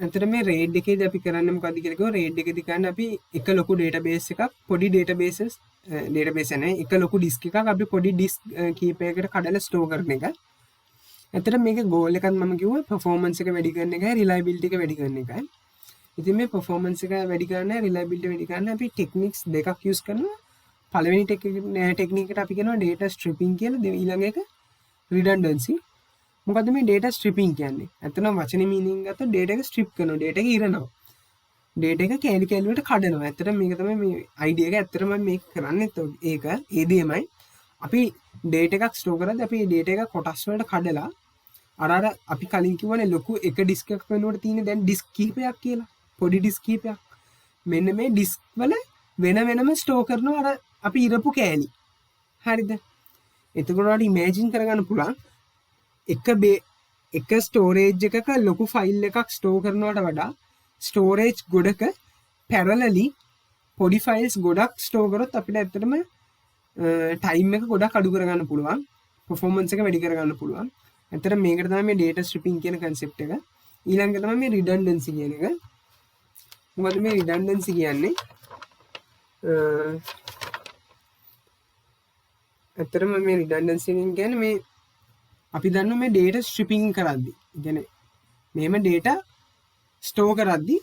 ඇත්තට මේ රේඩ් එකේදී අපි කරන්නේ මොකද්ද කියලා කිව්වොත් රේඩ් එකේදී කරන්නේ අපි එක ලොකු database එකක් පොඩි database නැහැ එක ලොකු disk එකක් අපි පොඩි disk කීපයකට කඩලා store කරන එක. ඇත්තට මේකේ goal එකක් මම කිව්වා performance එක වැඩි කරන එකයි reliability එක වැඩි කරන එකයි. ඉතින් මේ performance එක වැඩි කරන්න reliability වැඩි කරන්න අපි techniques දෙකක් use කරනවා. පළවෙනි technique එකට අපි කියනවා data stripping කියලා. ඊළඟ එක redundancy. මොකද මේ data stripping කියන්නේ? ඇත්තටම වචනේ meaning ගත්තොත් data එක strip කරනවා, data එක ඉරනවා. data එක කැලි කැලි වලට කඩනවා. ඇත්තටම මේක තමයි මේ idea එක. ඇත්තටම මේක කරන්නේත් ඒක ඒ දෙයමයි. අපි data එකක් store කරද්දී අපි මේ data එක කොටස් වලට කඩලා අර අපි කලින් කිව්වනේ ලොකු එක disk එකක් වෙනකොට තියෙන දැන් disk කිහිපයක් කියලා. පොඩි disk කිහිපයක්. මෙන්න මේ disk වල වෙන වෙනම store කරනවා අර අපි ඉරපු කැලි. හරිද? එතකොට ඔයාලට imagine කරගන්න පුළුවන් එක ස්ටෝරේජ් එකක ලොකු ෆයිල් එකක් ස්ටෝර් කරනවට වඩා ස්ටෝරේජ් ගොඩක පැරලලි පොඩි ෆයිල්ස් ගොඩක් ස්ටෝර් කරොත් අපිට ඇත්තටම ටයිම් එක ගොඩක් අඩු කරගන්න පුළුවන්. performance එක වැඩි කරගන්න පුළුවන්. ඇත්තට මේකට තමයි මේ data stripping කියන concept එක. ඊළඟට තමයි මේ redundancy කියන එක. මොකද මේ redundancy කියන්නේ ඇත්තටම මේ redundancy කියන්නේ මේ අපි දන්නවා මේ data stripping කරද්දී කියන්නේ මෙහෙම data store කරද්දී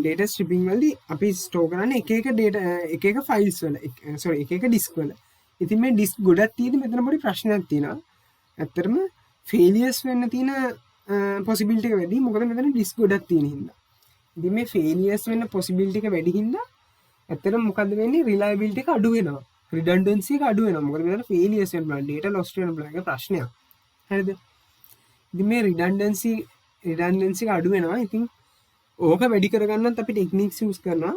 data stripping වලදී අපි store කරන්නේ එක එක files වල එක එක disk වල. ඉතින් මේ disk ගොඩක් තියෙදි මෙතන පොඩි ප්‍රශ්නයක් තියෙනවා. ඇත්තටම failures වෙන්න තියෙන possibility එක වැඩි. මොකද මෙතන disk ගොඩක් තියෙන හින්දා. ඉතින් මේ failures වෙන්න possibility එක වැඩි හින්දා ඇත්තටම මොකද්ද වෙන්නේ reliability එක අඩු වෙනවා. redundancy එක අඩු වෙනවා. මොකද මෙතන failures වෙන බලන්න data lost වෙන බලන්න එක ප්‍රශ්නයක්. හරිද? ඉතින් මේ redundancy එක අඩු වෙනවා. ඉතින් ඕක වැඩි කරගන්නත් අපි techniques use කරනවා.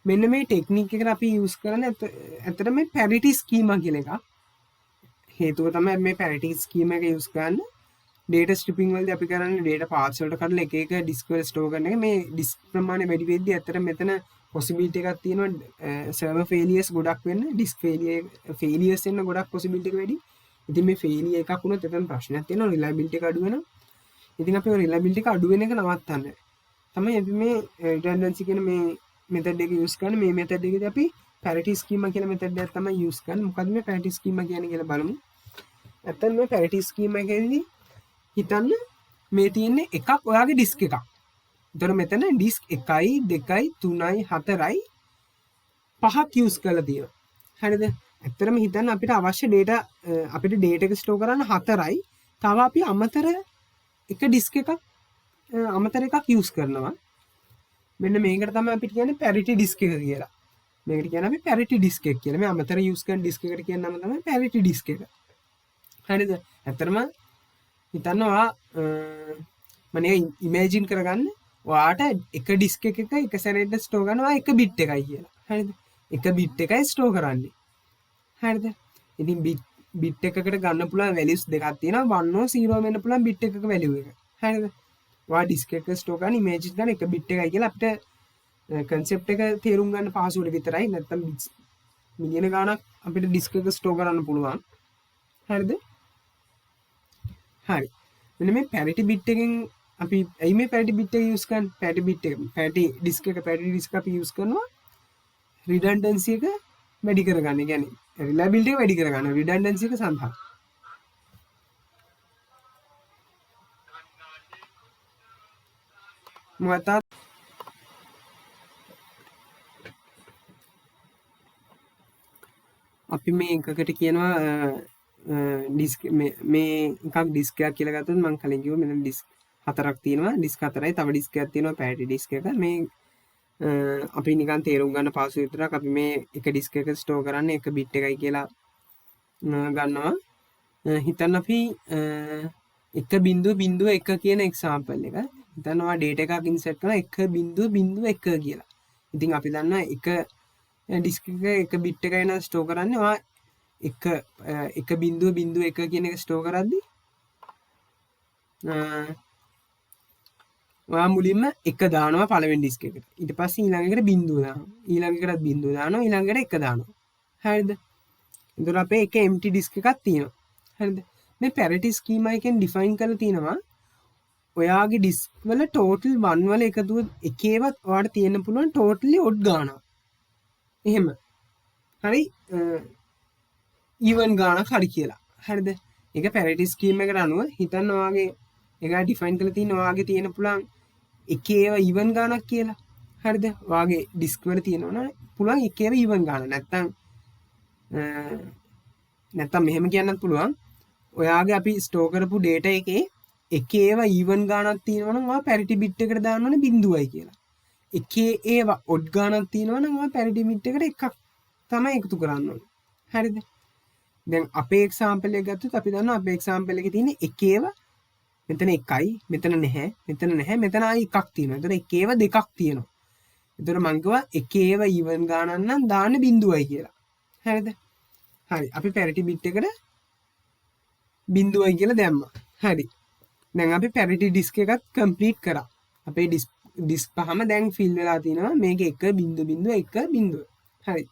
මෙන්න මේ ටෙක්නික් එකට අපි යූස් කරන්නේ ඇත්තට මේ පැරිටි ස්කීමා කියලා එකක්. හේතුව තමයි මේ පැරිටි ස්කීම එක යූස් කරන්න. ඩේටා ස්ට්‍රිපින් වලදී අපි කරන්නේ ඩේටා පාර්ට්ස් වලට කඩලා එක එක ඩිස්ක් වල ස්ටෝර් කරන එක. මේ ඩිස්ක් ප්‍රමාණය වැඩි වෙද්දී ඇත්තට මෙතන possibility එකක් තියෙනවා server failures ගොඩක් වෙන්න, disk failures එන්න ගොඩක් possibility එක වැඩි. ඉතින් මේ failure එකක් වුණොත් එතන ප්‍රශ්නයක් තියෙනවා, reliability එක අඩු වෙනවා. ඉතින් අපි reliability එක අඩු වෙන එක නවත්තන්න තමයි අපි මේ redundancy කියන මේ method එක use කරන්නේ. මේ method එකේදී අපි parity schema කියලා method එකක් තමයි use කරන්නේ. මොකද්ද මේ parity schema කියන්නේ කියලා බලමු. නැත්තම් මේ parity schema එකේදී හිතන්න මේ තියෙන්නේ එකක් ඔයාගේ disk එකක්. එතකොට මෙතන disk 1යි 2යි 3යි 4යි 5ක් use කරලා තියෙනවා. හරිද? ඇත්තටම හිතන්න අපිට අවශ්‍ය data අපිට data එක store කරන්න 4යි. තව අපි අමතර එක disk එකක් අමතර එකක් use කරනවා. මෙන්න මේකට තමයි අපිට කියන්නේ parity disk එක කියලා. මේකට කියන්නේ අපි parity disk එක කියලා. මේ අමතර use කරන disk එකට කියන නම තමයි parity disk එක. හරිද? ඇත්තටම හිතන්න ඔයා මම imagine කරගන්න ඔයාට එක disk එකක එක සැරේට store කරනවා එක bit එකයි කියලා. හරිද? එක bit එකයි store කරන්නේ. හරිද? ඉතින් bit එකකට ගන්න පුළුවන් values දෙකක් තියෙනවා. 1 or 0 වෙන්න පුළුවන් bit එකක value එක. හරිද? ඔයා disk එක store කරන imagine කරන එක bit එකයි කියලා අපිට concept එක තේරුම් ගන්න පහසුවට විතරයි. නැත්තම් මිලියන ගාණක් අපිට disk එක store කරන්න පුළුවන්. හරිද? හරි. මෙන්න මේ parity bit එකෙන් අපි ඇයි මේ parity bit එක use කරන්නේ? parity bit එක parity disk අපි use කරනවා redundancy එක වැඩි කරගන්න. ඒ කියන්නේ reliability එක වැඩි කරගන්න redundancy එක සඳහා. මොකක්ද අපි මේ එකකට කියනවා ඩිස්ක් මේ එකක් ඩිස්ක් එකක් කියලා ගත්තොත් මම කලින් කිව්වා මෙතන ඩිස්ක් හතරක් තියෙනවා. ඩිස්ක් හතරයි තව ඩිස්ක් එකක් තියෙනවා පැරිටි ඩිස්ක් එක. මේ අපි නිකන් තේරුම් ගන්න පහසු විතරක් අපි මේ එක ඩිස්ක් එක ස්ටෝර් කරන්නේ එක බිට් එකයි කියලා ගන්නවා. හිතන්න අපි 1.01 කියන එක්සැම්පල් එක. හිතන්න ඔයා data එකක් insert කරලා 1.01 කියලා. ඉතින් අපි දන්නවා එක ඩිස්ක් එක බිට් එකයි නම් ස්ටෝර් කරන්නේ ඔයා 1.01 කියන එක ස්ටෝර් කරද්දී ඔයා මුලින්ම 1 දානවා පළවෙනි ඩිස්ක් එකට. ඊට පස්සේ ඊළඟ එකට 0 දානවා. ඊළඟ එකටත් 0 දානවා. ඊළඟට 1 දානවා. හරිද? එතකොට අපේ එක empty disk එකක් තියෙනවා. හරිද? මේ parity schema එකෙන් define කරලා තියෙනවා ඔයාගේ disk වල total 1 වල එකතුව එකේවත් ඔයාලට තියෙන්න පුළුවන් totally odd ගාණක්. එහෙම. හරි even ගාණක් හරි කියලා. හරිද? ඒක parity scheme එකට අනුව හිතන්න ඔයාගේ ඒක define කරලා තියෙන ඔයාගේ තියෙන පුළුවන් එකේව even ගාණක් කියලා. හරිද? ඔයාගේ disk වල තියෙනවා පුළුවන් එකේව even ගාණ. නැත්තම් මෙහෙම කියන්නත් පුළුවන්. ඔයාගේ අපි store කරපු data එකේ එකේව even ගාණක් තියෙනවා නම් ඔයා parity bit එකට දාන්න ඕනේ 0යි කියලා. එකේ ඒවා odd ගාණක් තියෙනවා නම් ඔයා parity bit එකට එකක් තමයි එකතු කරන්න ඕනේ. හරිද? දැන් අපේ example එක ගත්තොත් අපි දන්නවා අපේ example එකේ තියෙන එකේව මෙතන 1යි මෙතන නැහැ මෙතන ආයි එකක් තියෙනවා. එතන එකේව දෙකක් තියෙනවා. එතකොට මම කිව්වා එකේව even ගාණක් නම් දාන්න 0යි කියලා. හරිද? හරි අපි parity bit එකට 0යි කියලා දැම්මා. හරි. දැන් අපි parity disk එකත් complete කරා. අපේ disk පහම දැන් fill වෙලා තිනවා. මේක 1.01. හරි.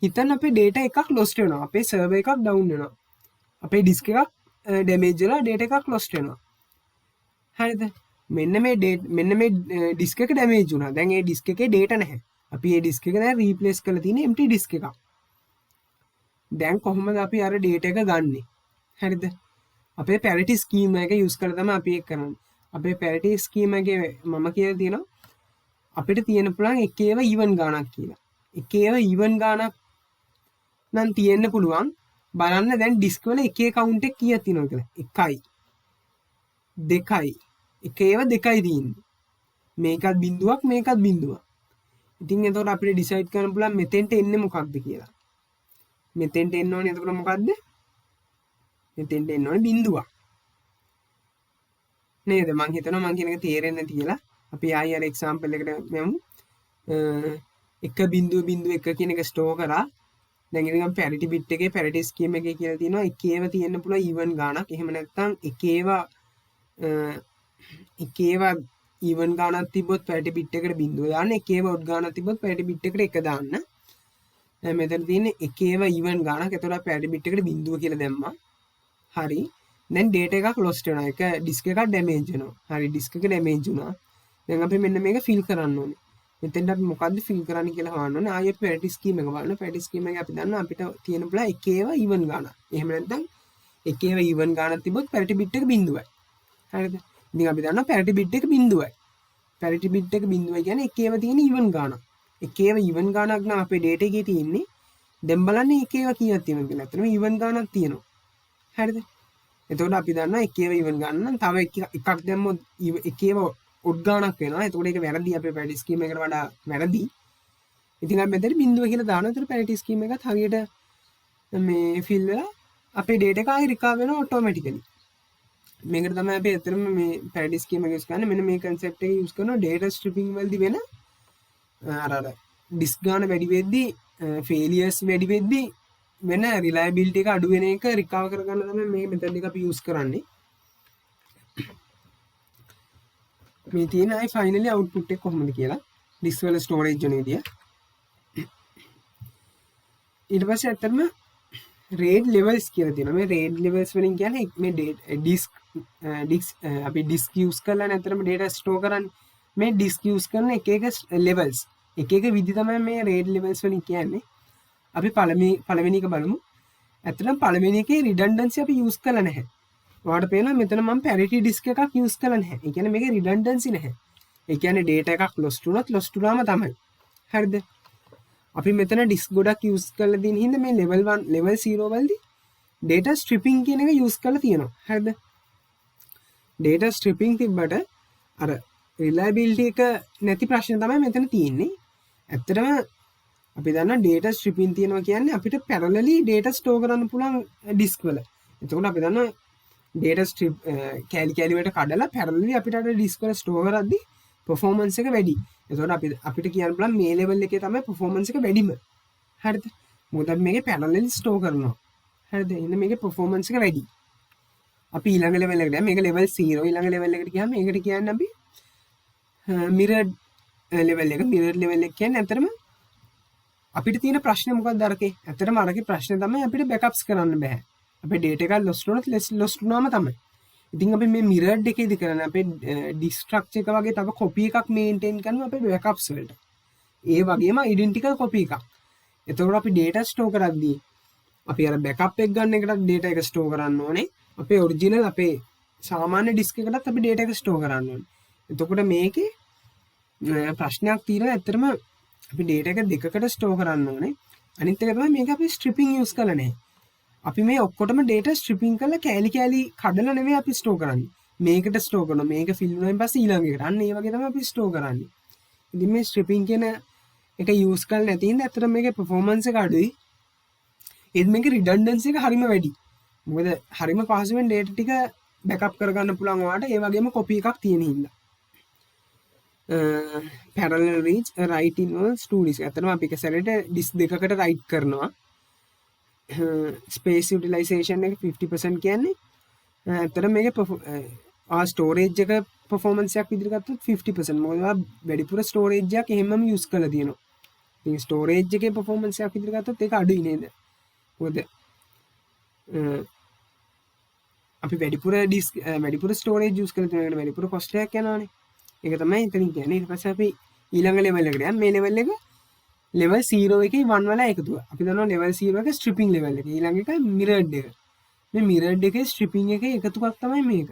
හිතන්න අපේ data එකක් lost වෙනවා. අපේ server එකක් down වෙනවා. අපේ disk එකක් damage වෙලා data එකක් lost වෙනවා. හරිද? මෙන්න මේ disk එක damage වුණා. දැන් මේ disk එකේ data නැහැ. අපි මේ disk එක දැන් replace කරලා තියෙන empty disk එකක්. දැන් කොහොමද අපි අර data එක ගන්නෙ? හරිද? අපේ parity scheme එක use කරලා තමයි අපි ඒක කරන්නේ. අපේ parity scheme එකේ මම කියලා තියෙනවා අපිට තියෙන පුළුවන් එකේව even ගාණක් කියලා. එකේව even ගාණක් නම් තියෙන්න පුළුවන්. බලන්න දැන් disk වල එකේ count එක කීයක් තියෙනවද කියලා. 1යි 2යි එකේව 2යි තියෙන්නේ. මේකත් බිඳුවක් මේකත් බිඳුවක්. ඉතින් එතකොට අපිට decide කරන්න පුළුවන් මෙතෙන්ට එන්නේ මොකක්ද කියලා. මෙතෙන්ට එන්න ඕනේ එතකොට මොකද්ද? මෙතෙන්ට එන්න ඕනේ බිඳුවක්. නේද? මම හිතනවා මම කියන එක තේරෙන්නේ නැති කියලා. අපි ආයෙ අර example එකට යමු. 1.1 කියන එක ස්ටෝර් කරා. දැන් ඉතින් පැරිටි බිට් එකේ පැරිටි ස්කීම් එකේ කියලා තියෙනවා එකේව තියෙන්න පුළුවන් ඊවන් ගාණක්. එහෙම නැත්නම් එකේව ඊවන් ගාණක් තිබ්බොත් පැරිටි බිට් එකට 0 දාන්න. එකේව ඔඩ් ගාණක් තිබ්බොත් පැරිටි බිට් එකට 1 දාන්න. දැන් මෙතන තියෙන්නේ එකේව ඊවන් ගාණක්. එතකොට පැරිටි බිට් එකට 0 කියලා දැම්මා. හරි. දැන් ඩේටා එකක් ලොස්ට් වෙනවා. එක ඩිස්ක් එකක් ඩැමේජ් වෙනවා. හරි ඩිස්ක් එක ඩැමේජ් වුණා. දැන් අපි මෙන්න මේක ෆිල් කරන්න ඕනේ. මෙතෙන්ට අපි මොකද්ද ෆිල් කරන්න කියලා හොයන්න ඕනේ. ආයෙත් පැරිටි ස්කීම් එක බලන්න. පැරිටි ස්කීම් එකේ අපි දන්නවා අපිට තියෙන පුළුවන් එකේව ඊවන් ගාණක්. එහෙම නැත්නම් එකේව ඊවන් ගාණක් තිබ්බොත් පැරිටි බිට් එක 0යි. හරිද? ඉතින් අපි දන්නවා පැරිටි බිට් එක 0යි. පැරිටි බිට් එක 0යි කියන්නේ එකේව තියෙන ඊවන් ගාණක්. එකේව ඊවන් ගාණක් නම් අපේ ඩේටා එකේ තියෙන්නේ. දැන් බලන්න එකේව කීයක් තියෙනවද කියලා. ඇත්තටම ඊවන් ගාණක් තියෙනවා. හරිද? එතකොට අපි දන්නවා එකේව ඊවන් ගාණ නම් තව එකක් දැම්මොත් එකේව ඔඩ් ගාණක් වෙනවා. එතකොට ඒක වැරදි අපේ පැරිටි ස්කීම් එකට වඩා වැරදි. ඉතින් අපි මෙතන 0 කියලා දානවා. එතකොට පැරිටි ස්කීම් එකත් හරියට මේ ෆිල් වෙලා අපේ ඩේටා එක ආයෙ රිකවර් වෙනවා ඔටෝමැටිකලි. මේකට තමයි අපි ඇත්තටම මේ පැරිටි ස්කීම් එක යූස් කරන්නේ. මෙන්න මේ කන්සෙප්ට් එක යූස් කරනවා ඩේටා ස්ට්‍රිපින් වලදී වෙන අර ඩිස්ක් ගාන වැඩි වෙද්දී ෆේලියර්ස් වැඩි වෙද්දී වෙන රිලයබිලිටි එක අඩු වෙන එක රිකවර් කරගන්න තමයි මේ මෙතඩ් එක අපි යූස් කරන්නේ. මේ තියෙන අයි ෆයිනලි අවුට්පුට් එක කොහොමද කියලා ඩිස්ක් වල ස්ටෝරේජ් වෙන විදිය. ඊට පස්සේ ඇත්තටම රේඩ් ලෙවල්ස් කියලා තියෙනවා. මේ රේඩ් ලෙවල්ස් වලින් කියන්නේ මේ ඩිස්ක් අපි ඩිස්ක් යූස් කරලා නැත්තරම ඩේටා ස්ටෝර් කරන්නේ. මේ ඩිස්ක් යූස් කරන එක ලෙවල්ස් එක විදි තමයි මේ රේඩ් ලෙවල්ස් වලින් කියන්නේ. අපි පළවෙනි එක බලමු. ඇත්තටම පළවෙනි එකේ රිඩන්ඩන්සි අපි යූස් කරලා නැහැ. ඔයාලට පේනවා මෙතන මම පැරිටි ඩිස්ක් එකක් යූස් කරලා නැහැ. ඒ කියන්නේ මේකේ රිඩන්ඩන්සි නැහැ. ඒ කියන්නේ ඩේටා එකක් ලොස්ට් වුණොත් ලොස්ට් වුණාම තමයි. හරිද? අපි මෙතන ඩිස්ක් ගොඩක් යූස් කරලා තියෙන හින්දා මේ level 1 level 0 වලදී data stripping කියන එක යූස් කරලා තියෙනවා. හරිද? data stripping තිබ්බට අර reliability එක නැති ප්‍රශ්න තමයි මෙතන තියෙන්නේ. ඇත්තටම අපි දන්නවා data stripping තියෙනවා කියන්නේ අපිට parallelly data store කරන්න පුළුවන් disk වල. එතකොට අපි දන්නවා data strip කැලි වලට කඩලා parallelly අපිට අර disk වල store කරද්දී performance එක වැඩි. එතකොට අපිට කියන්න පුළුවන් මේ level එකේ තමයි performance එක වැඩිම. හරිද? මොකද අපි මේකේ parallelly store කරනවා. හරිද? එහෙනම් මේකේ performance එක වැඩි. අපි ඊළඟ level එකට යමු. මේක level 0. ඊළඟ level එකට ගියාම ඒකට කියන්නේ අපි mirrored level එක. mirrored level එක කියන්නේ අතරම අපිට තියෙන ප්‍රශ්නේ මොකක්ද අරකේ? ඇත්තටම අරකේ ප්‍රශ්නේ තමයි අපිට backups කරන්න බෑ. අපේ data එක lost වුණොත් lost වුණාම තමයි. ඉතින් අපි මේ mirrored එකේදී කරන්නේ අපේ disk structure එක වගේ තව copy එකක් maintain කරනවා අපේ backups වලට. ඒ වගේම identical copy එකක්. එතකොට අපි data store කරද්දී අපි අර backup එක ගන්න එකටත් data එක store කරන්න ඕනේ. අපේ original අපේ සාමාන්‍ය disk එකටත් අපි data එක store කරන්න ඕනේ. එතකොට මේකේ ප්‍රශ්නයක් තියෙනවා ඇත්තටම අපි data එක දෙකකට store කරන්න ඕනේ. අනිත් එක තමයි මේක අපි stripping use කරලා නැහැ. අපි මේ ඔක්කොටම data stripping කරලා කෑලි කඩලා නෙමෙයි අපි store කරන්නේ. මේකට store කරනවා. මේක fill වුණාන් පස්සේ ඊළඟ එකට. අන්න ඒ වගේ තමයි අපි store කරන්නේ. ඉතින් මේ stripping කියන එක use කරලා නැති හින්දා ඇත්තටම මේකේ performance එක අඩුයි. ඒත් මේකේ redundancy එක හරිම වැඩි. මොකද හරිම පහසුවෙන් data ටික backup කරගන්න පුළුවන් ඔයාලට. ඒ වගේම copy එකක් තියෙන හින්දා. parallel reach write involves two disk. ඇත්තටම අපි එක සැරේට disk දෙකකට write කරනවා. space utilization එක 50% කියන්නේ ඇත්තටම මේකේ storage එක performance එකක් විදිහට ගත්තොත් 50%. මොකද වැඩිපුර storage එකක් එහෙමම use කරලා තියෙනවා. ඉතින් storage එකේ performance එකක් විදිහට ගත්තොත් ඒක අඩුයි නේද? මොකද අපි වැඩිපුර storage use කරලා තියෙනකට වැඩිපුර cost එකක් යනවානේ. ඒක තමයි එතනින් කියන්නේ. ඊට පස්සේ අපි ඊළඟ level එකට යනවා. මේ level එක level 0 එකේ 1 වල එකතුව. අපි දන්නවා level 0 එක stripping level එක. ඊළඟ එක mirrored එක. මේ mirrored එකේ stripping එකේ එකතුවක් තමයි මේක.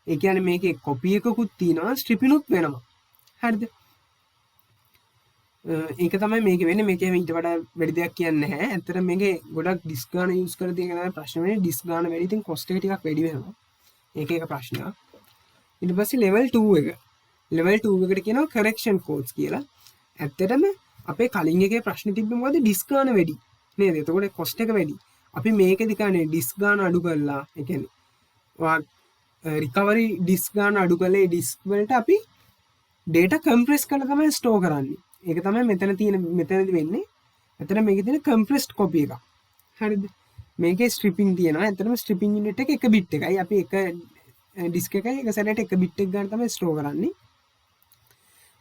ඒ කියන්නේ මේකේ copy එකකුත් තියෙනවා stripping උත් වෙනවා. හරිද? ඒක තමයි මේකේ වෙන්නේ. මේකේ ඊට වඩා වැඩි දෙයක් කියන්නේ නැහැ. ඇත්තට මේකේ ගොඩක් disk ගාන use කරලා තියෙන එක තමයි ප්‍රශ්න වෙන්නේ. disk ගාන වැඩි ඉතින් cost එක ටිකක් වැඩි වෙනවා. ඒක ප්‍රශ්නයක්. ඊට පස්සේ level 2 එක. level 2 එකට කියනවා correction codes කියලා. ඇත්තටම අපේ කලින් එකේ ප්‍රශ්නේ තිබ්බේ මොකද disk ගාන වැඩි නේද? එතකොට cost එක වැඩි. අපි මේකෙදි කන්නේ disk ගාන අඩු කරලා, ඒ කියන්නේ recovery disk ගාන අඩු කරලා ඒ disk වලට අපි data compress කරලා තමයි store කරන්නේ. ඒක තමයි මෙතනදී වෙන්නේ. ඇත්තට මේකේ තියෙන compressed copy එක. හරිද? මේකේ stripping තියෙනවා. ඇත්තටම stripping unit එක bit එකයි. අපි එක disk එකයි එක සැරේට එක bit එක ගන්න තමයි store කරන්නේ.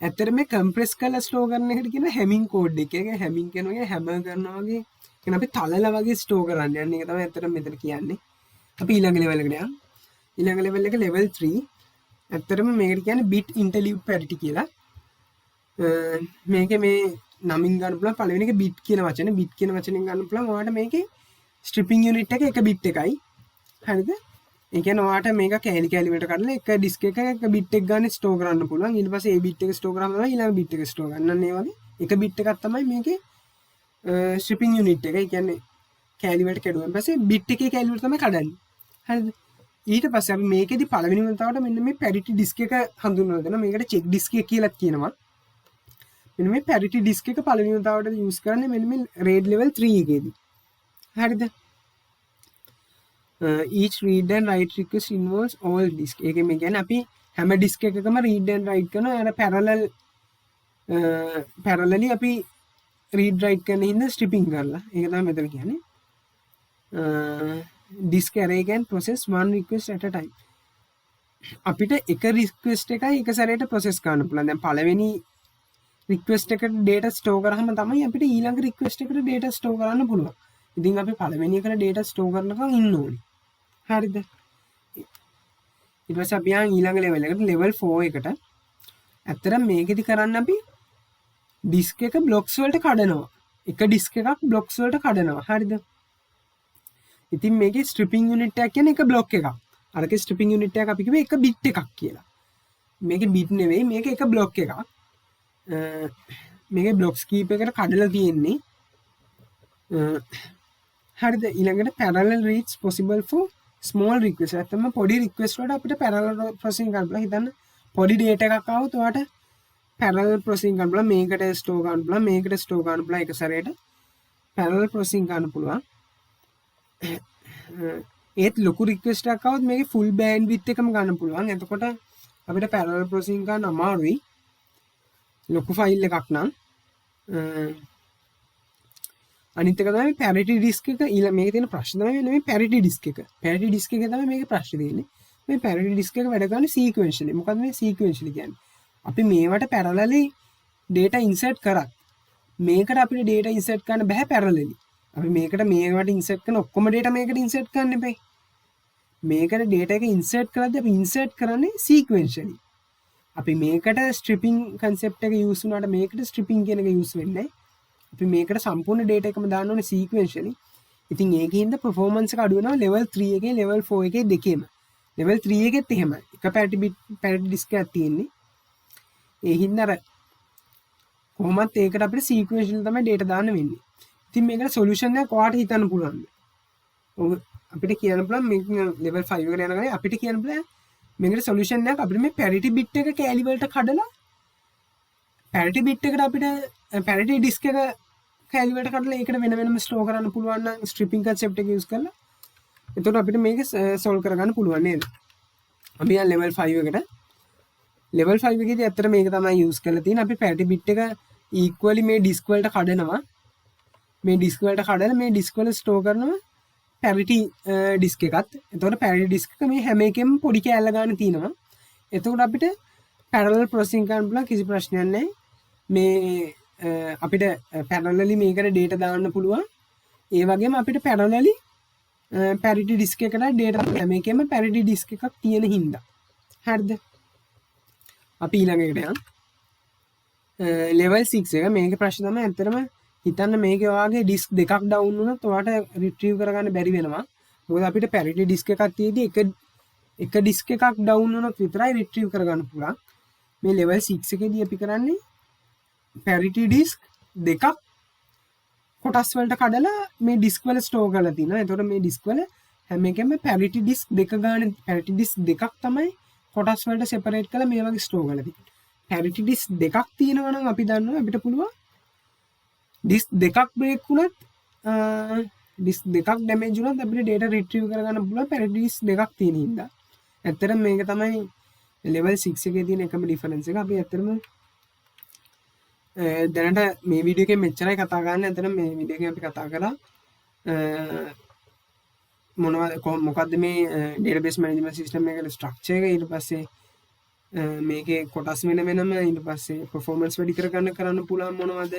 ඇත්තට මේ compress කරලා store කරන එකට කියන hamming code එක. ඒක hamming කියනවා hammer කරනවා වගේ. කියන අපි තලලා වගේ store කරන්න යන්නේ. ඒක තමයි ඇත්තට මෙතන කියන්නේ. අපි ඊළඟ level එකට යමු. ඊළඟ level එක level 3. ඇත්තටම මේකට කියන්නේ bit interleaved parity කියලා. මේකේ මේ නමින් ගන්න පුළුවන් පළවෙනි එක bit කියන වචනේ ගන්න පුළුවන්. ඔයාලට මේකේ stripping unit එක bit එකයි. හරිද? ඒ කියන්නේ ඔයාලට මේක කැලි වලට කඩලා එක disk එක bit එක ගන්න store කරන්න පුළුවන්. ඊට පස්සේ ඒ bit එක store කරාම තමයි ඊළඟ bit එක store කරන්න. ඒ වගේ එක bit එකක් තමයි මේකේ stripping unit එක. ඒ කියන්නේ කැලි වලට කැඩුවාන් පස්සේ bit එකේ කැලි වලට තමයි කඩන්නේ. හරිද? ඊට පස්සේ අපි මේකෙදි පළවෙනිම තවට මෙන්න මේ parity disk එක හඳුන්වලා දෙනවා. මේකට check disk එක කියලා කියනවා. මෙන්න මේ parity disk එක පළවෙනිම තවට use කරන්නේ මෙන්න මේ RAID level 3 එකේදී. හරිද? Each read and write request involves all disk. ඒකෙන් මේ කියන්නේ අපි හැම disk එකකම read and write කරනවා. අර parallelly අපි read write කරන හින්දා stripping කරලා. ඒක තමයි මෙතන කියන්නේ. Disk array can process one request at a time. අපිට එක request එකයි එක සැරේට process කරන්න පුළුවන්. දැන් පළවෙනි request එකට data store කරාම තමයි අපිට ඊළඟ request එකට data store කරන්න පුළුවන්. ඉතින් අපි පළවෙනි එකට data store කරනකම් ඉන්න ඕනේ. හරිද? ඊට පස්සේ අපි යන් ඊළඟ level එකට level 4 එකට. ඇත්තටම මේකෙදි කරන්න අපි disk එක blocks වලට කඩනවා. එක disk එකක් blocks වලට කඩනවා. හරිද? ඉතින් මේකේ stripping unit එක කියන්නේ එක block එකක්. අරකේ stripping unit එක අපි කිව්වේ එක bit එකක් කියලා. මේකේ bit නෙවෙයි මේක එක block එකක්. මේකේ blocks කීප එකට කඩලා තියෙන්නේ. හරිද? ඊළඟට parallel reads possible for small request. නැත්නම් පොඩි request වලට අපිට parallel processing කරන්න පුළුවන්. හිතන්න පොඩි data එකක් ආවොත් ඔයාලට parallel processing කරන්න පුළුවන්. මේකට store කරන්න පුළුවන්. මේකට store කරන්න පුළුවන් එක සැරේට. parallel processing කරන්න පුළුවන්. ඒත් ලොකු රික්වෙස්ට් එකක් આવොත් මේකේ ෆුල් බෑන්ඩ්විඩ්ත් එකම ගන්න පුළුවන්. එතකොට අපිට පැරලල් ප්‍රොසෙසින් ගන්න අමාරුයි. ලොකු ෆයිල් එකක් නම් අනිත් එක තමයි පැරිටි ඩිස්ක් එක. මේකේ තියෙන ප්‍රශ්න තමයි මේ පැරිටි ඩිස්ක් එක. පැරිටි ඩිස්ක් එකේ තමයි මේකේ ප්‍රශ්නේ තියෙන්නේ. මේ පැරිටි ඩිස්ක් එක වැඩ කරන්නේ සීක්වෙන්ෂලි. මොකද්ද මේ සීක්වෙන්ෂලි කියන්නේ? අපි මේවට පැරලලි data insert කරත් මේකට අපිට data insert කරන්න බෑ පැරලලි. අපි මේකට insert කරන ඔක්කොම data මේකට insert කරන්න එපේ. මේකට data එක insert කරද්දී අපි insert කරන්නේ sequentially. අපි මේකට stripping concept එක use වුණාට මේකට stripping කියන එක use වෙන්නේ නැහැ. අපි මේකට සම්පූර්ණ data එකම දාන්න ඕනේ sequentially. ඉතින් ඒකින්ද performance එක අඩු වෙනවා level 3 එකේ level 4 එකේ දෙකේම. level 3 එකෙත් එහෙමයි. එක parity disk එකක් තියෙන්නේ. ඒ හින්දා අර කොහොමත් ඒකට අපිට sequentially තමයි data දාන්න වෙන්නේ. ඉතින් මේකට solution එකක් ඔයාලට හිතන්න පුළුවන්. ඔව් අපිට කියන්න පුළුවන් මේක level 5 එකට යන ගමන් අපිට කියන්න පුළුවන් මේකට solution එකක් අපිට මේ parity bit එක කැලි වලට කඩලා parity bit එකට අපිට parity disk එක කැලි වලට කඩලා ඒකට වෙන වෙනම store කරන්න පුළුවන් නම් stripping concept එක use කරලා එතකොට අපිට මේක solve කරගන්න පුළුවන් නේද? අපි යන level 5 එකට level 5 එකේදී ඇත්තට මේක තමයි use කරලා තියෙන්නේ. අපි parity bit එක equally මේ disk වලට කඩනවා. මේ disk වලට කඩලා මේ disk වල store කරනවා parity disk එකත්. එතකොට parity disk එක මේ හැම එකෙම පොඩි කෑල්ල ගන්න තියෙනවා. එතකොට අපිට parallel processing කරන්න පුළුවන් කිසි ප්‍රශ්නයක් නැහැ. මේ අපිට parallelly මේකට data දාන්න පුළුවන්. ඒ වගේම අපිට parallelly parity disk එකට data හැම එකෙම parity disk එකක් තියෙන හින්දා. හරිද? අපි ඊළඟ එකට යමු. level 6 එක මේකේ ප්‍රශ්න තමයි ඇත්තටම හිතන්න මේකේ ඔයාගේ disk දෙකක් down වුණොත් ඔයාට retrieve කරගන්න බැරි වෙනවා. මොකද අපිට parity disk එකක් තියෙද්දි එක disk එකක් down වුණොත් විතරයි retrieve කරගන්න පුළුවන්. මේ level 6 එකේදී අපි කරන්නේ parity disk දෙකක් කොටස් වලට කඩලා මේ disk වල store කරලා තිනවා. එතකොට මේ disk වල හැම එකෙම parity disk දෙක ගන්න parity disk දෙකක් තමයි කොටස් වලට separate කරලා මේ වගේ store කරලා තියෙන්නේ. parity disk දෙකක් තියෙනවා නම් අපි දන්නවා අපිට පුළුවන් disk දෙකක් break වුණත් disk දෙකක් damage වුණත් අපිට data retrieve කරගන්න පුළුවන් parity disk දෙකක් තියෙන හින්දා. ඇත්තටම මේක තමයි level 6 එකේ තියෙන එකම difference එක. අපි ඇත්තටම දැනට මේ වීඩියෝ එකෙන් මෙච්චරයි කතා කරන්න. ඇත්තට මේ වීඩියෝ එකෙන් අපි කතා කරා මොකක්ද මේ ඩේටාබේස් මැනේජ්මන්ට් සිස්ටම් එකේ ස්ට්‍රක්චර් එක, ඊට පස්සේ මේකේ කොටස් වෙනම, ඊට පස්සේ performance වැඩි කරන්න පුළුවන් මොනවද,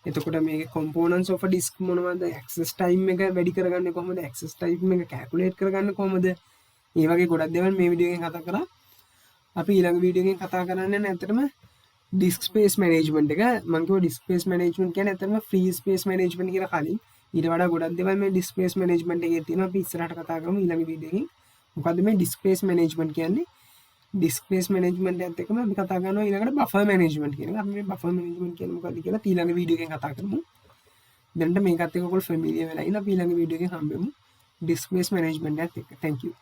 එතකොට මේකේ components of a disk මොනවද, access time එක වැඩි කරගන්නේ කොහොමද, access time එක calculate කරගන්නේ කොහොමද, මේ වගේ ගොඩක් දේවල් මේ වීඩියෝ එකෙන් කතා කරා. අපි ඊළඟ වීඩියෝ එකෙන් කතා කරන්නේ ඇත්තටම disk space management එක. මම කිව්වා disk space management කියන්නේ ඇත්තටම free space management කියලා කලින්. ඊට වඩා ගොඩක් දේවල් මේ disk space management එකේ තියෙනවා. අපි ඉස්සරහට කතා කරමු ඊළඟ වීඩියෝ එකෙන්. මොකද්ද මේ disk space management කියන්නේ? disk space management එකත් එක්කම අපි කතා කරනවා ඊළඟට buffer management කියන එක. අපි මේ buffer management කියන්නේ මොකක්ද කියලා ඊළඟ වීඩියෝ එකෙන් කතා කරමු. දැනට මේකත් එක්ක ඔයගොල්ලෝ familiar වෙලා ඉන්න. අපි ඊළඟ වීඩියෝ එකෙන් හම්බෙමු disk space management එකත් එක්ක. Thank you.